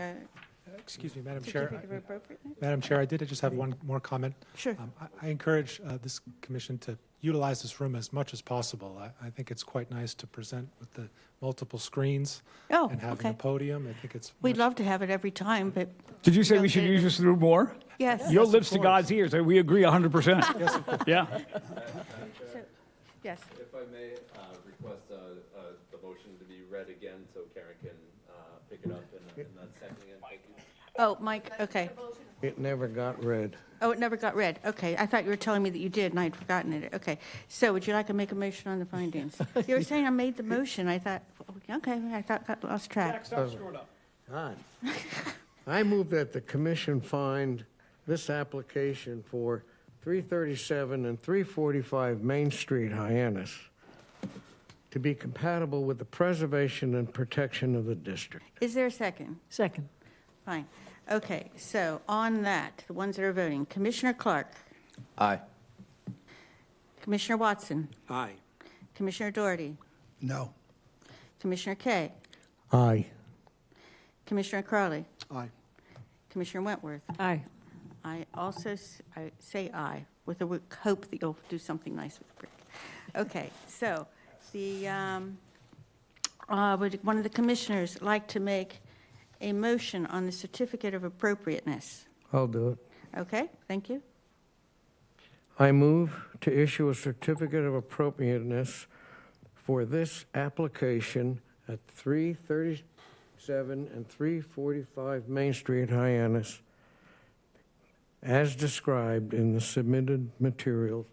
Excuse me, Madam Chair. certificate of appropriateness? Madam Chair, I did just have one more comment. Sure. I encourage this commission to utilize this room as much as possible. I think it's quite nice to present with the multiple screens Oh, and having a okay. podium. I think it's We'd love to have it every time, but Did you say don't we should get it. use this room more? Yes. Your Yes, of lips to course. God's ears. We agree 100%. Yes, of course. Yeah. So, yes. If I may request the motion to be read again so Karen can pick it up in that second again. Thank you. Oh, Mike, okay. It never got read. Oh, it never got read. Okay, I thought you were telling me that you did, and I'd forgotten it. Okay, so would you like to make a motion on the findings? You were saying I made the motion. I thought, okay, I thought got lost track. Stop screwing up. God. I move that the commission find this application for 337 and 345 Main Street, Hyannis, to be compatible with the preservation and protection of the district. Is there a second? Second. Fine. Okay, so on that, the ones that are voting, Commissioner Clark, Aye. Commissioner Watson, Aye. Commissioner Doherty, No. Commissioner Kay, Aye. Commissioner Crowley, Aye. Commissioner Wentworth. Aye. I also I say aye with the hope that you'll do something nice with the brick. Okay, so the would one of the commissioners like to make a motion on the certificate of appropriateness? I'll do it. Okay, thank you. I move to issue a certificate of appropriateness for this application at 337 and 345 Main Street, Hyannis, as described in the submitted materials.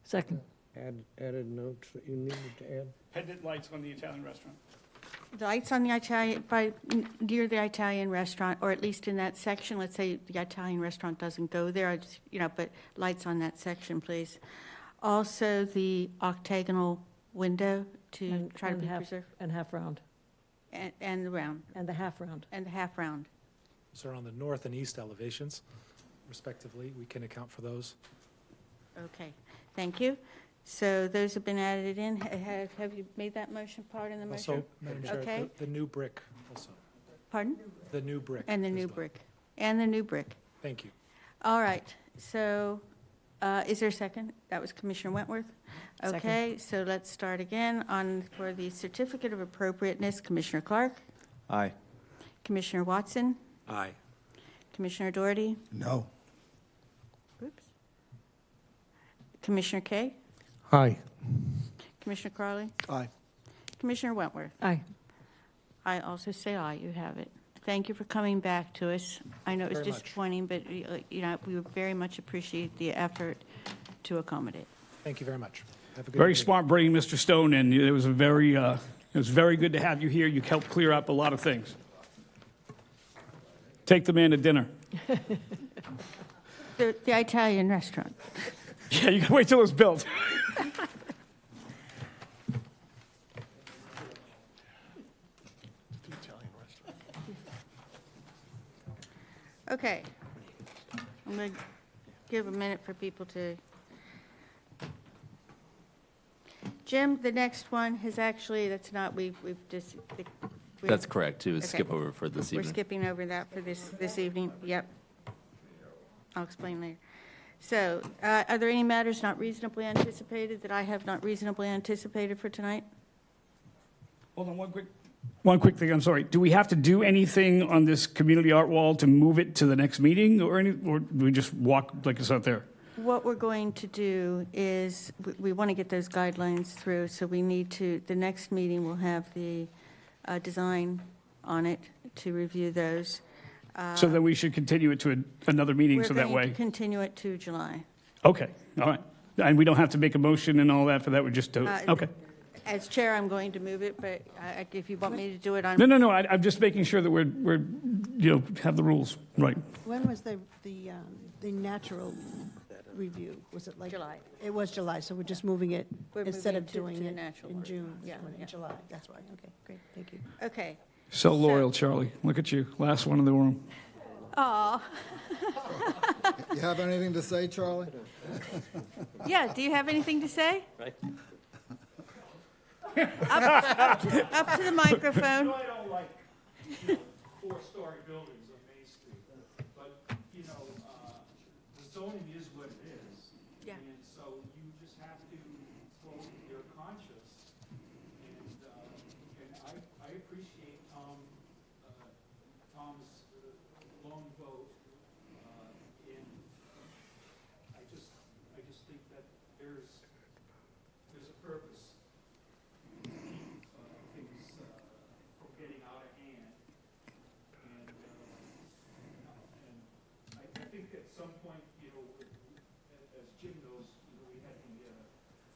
Second. Added notes that you needed to add? Pendant lights on the Italian restaurant. The lights on the Italian, near the Italian restaurant, or at least in that section, let's say the Italian restaurant doesn't go there, I just, but lights on that section, please. Also, the octagonal window to try to be preserved, And half round. and the round, And the half round. and the half round. So on the north and east elevations, respectively, we can account for those. Okay, thank you. So those have been added in. Have you made that motion part in the motion? Also, Madam Chair, Okay. the new brick also. Pardon? The new brick. And the is new done. brick. And the new brick. Thank you. All right, so is there a second? That was Commissioner Wentworth? Second. Okay, so let's start again for the certificate of appropriateness. Commissioner Clark, Aye. Commissioner Watson, Aye. Commissioner Doherty, No. oops, Commissioner Kay, Aye. Commissioner Crowley, Aye. Commissioner Wentworth. Aye. I also say aye, you have it. Thank you for coming back to us. I know it was Very much. disappointing, but, we very much appreciate the effort to accommodate. Thank you very much. Have a good Very evening. smart bringing Mr. Stone in. It was very good to have you here. You helped clear up a lot of things. Take the man to dinner. The Italian restaurant. Yeah, you can wait till it's built. Okay. I'm going to give a minute for people to. Jim, the next one is actually, that's not, we've just. That's correct, to Okay. skip over for this We're evening. skipping over that for this evening. Yep. I'll explain later. So, are there any matters not reasonably anticipated that I have not reasonably anticipated for tonight? Hold on, one quick thing, I'm sorry. Do we have to do anything on this community art wall to move it to the next meeting, or do we just walk like it's out there? What we're going to do is, we want to get those guidelines through, so we need to, the next meeting will have the design on it to review those. So then we should continue it to another meeting, so that We're going way? to continue it to July. Okay, all right. And we don't have to make a motion and all that for that, we just do it? Okay. As chair, I'm going to move it, but if you want me to do it, I'm... No, I'm just making sure that we're, have the rules, right. When was the natural review? Was it like? July. It was July, so we're just moving it, We're instead moving of it to doing the it natural in order. June, Yeah, doing it yeah. in July. That's why. Okay, great, thank you. Okay. So loyal, Charlie. Look at you, last one in the room. Aw. You have anything to say, Charlie? Yeah, do you have anything to say? Right. Up to the microphone. I don't like, four-story buildings on Main Street, but, the zoning is what it is. Yeah. And so you just have to follow your conscience. And I appreciate Tom's long vote. And I just think that there's a purpose. Things from getting out of hand. And I think at some point, as Jim knows, we had the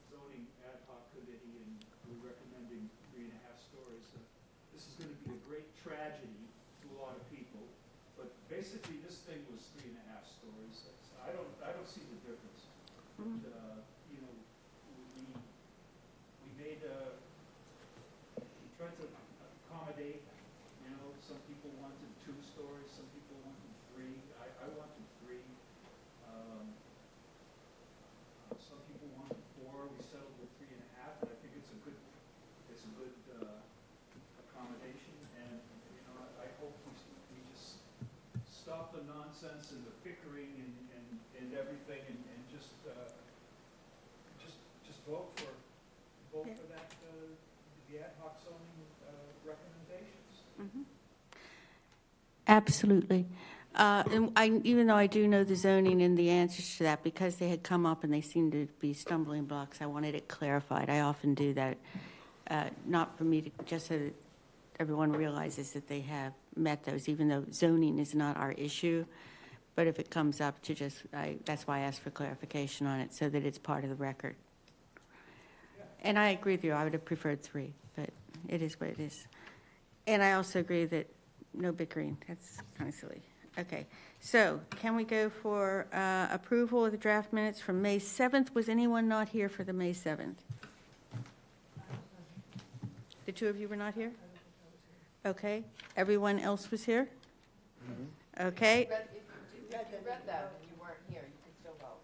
zoning ad hoc committee and we're recommending 3.5 stories. This is going to be a great tragedy to a lot of people, but basically this thing was 3.5 stories. I don't see the difference. And, we made we tried to accommodate, some people wanted 2 stories, some people wanted 3. I wanted 3. Some people wanted 4. We settled with 3.5, but I think it's a good accommodation. And, I hope we just stop the nonsense and the bickering and everything and just vote for that, the ad hoc zoning recommendations. Mhm. Absolutely. And even though I do know the zoning and the answers to that, because they had come up and they seemed to be stumbling blocks, I wanted it clarified. I often do that, not for me to, just so that everyone realizes that they have met those, even though zoning is not our issue. But if it comes up to that's why I asked for clarification on it, so that it's part of the record. And I agree with you, I would have preferred 3, but it is what it is. And I also agree that no bickering, that's kind of silly. Okay, so can we go for approval of the draft minutes from May 7th? Was anyone not here for the May 7th? The 2 of you were not here? Okay, everyone else was here? Okay. If you read that and you weren't here, you could still vote.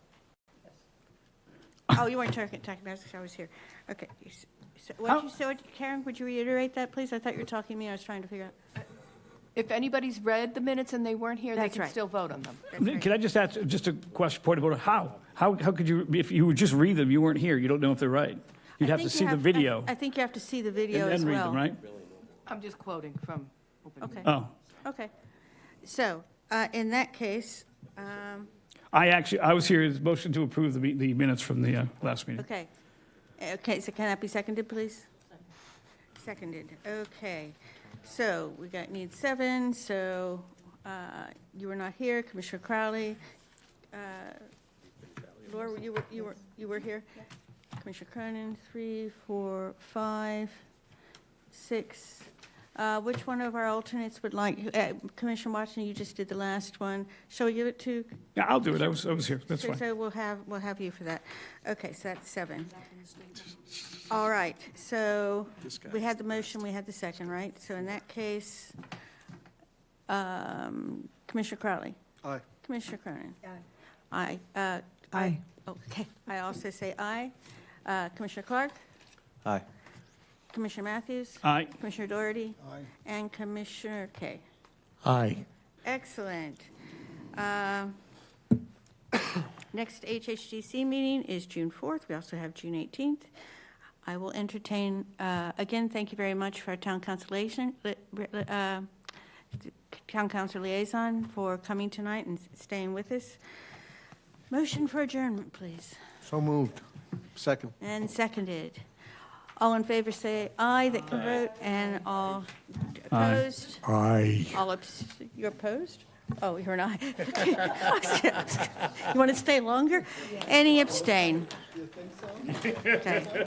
Oh, you weren't talking about, I was here. Okay. So what you said, Karen, would you reiterate that, please? I thought you were talking to me, I was trying to figure out. If anybody's read the minutes and they weren't here, they That's can right. still vote on them. Can I just ask just a question, point of order? How could you, if you would just read them, you weren't here, you don't know if they're right? You'd have to see the video I think you have to see the video and as then well. read them, right? I'm just quoting from open Okay. meeting. Oh. Okay. So, in that case, I was here as motion to approve the minutes from the last meeting. okay. Okay, so can that be seconded, please? Seconded, okay. So we need 7, so you were not here, Commissioner Crowley. Laura, you were here? Commissioner Cronin, 3, 4, 5, 6. Which one of our alternates would like, Commissioner Watson, you just did the last one. Shall we give it to? Yeah, I'll do it, I was here, that's So- fine. So we'll have you for that. Okay, so that's 7. All right, so we had the motion, we had the second, right? So in that case, Commissioner Crowley? Aye. Commissioner Cronin? Aye. Aye. Okay, I also say aye. Commissioner Clark? Aye. Commissioner Matthews? Aye. Commissioner Doherty? Aye. And Commissioner Kay? Aye. Excellent. Next HHDC meeting is June 4th. We also have June 18th. I will entertain, again, thank you very much for our town council liaison for coming tonight and staying with us. Motion for adjournment, please. So moved. Second. And seconded. All in favor say aye that can vote, and all opposed? Aye. You're opposed? Oh, you're not. You want to stay longer? Any abstain? Okay.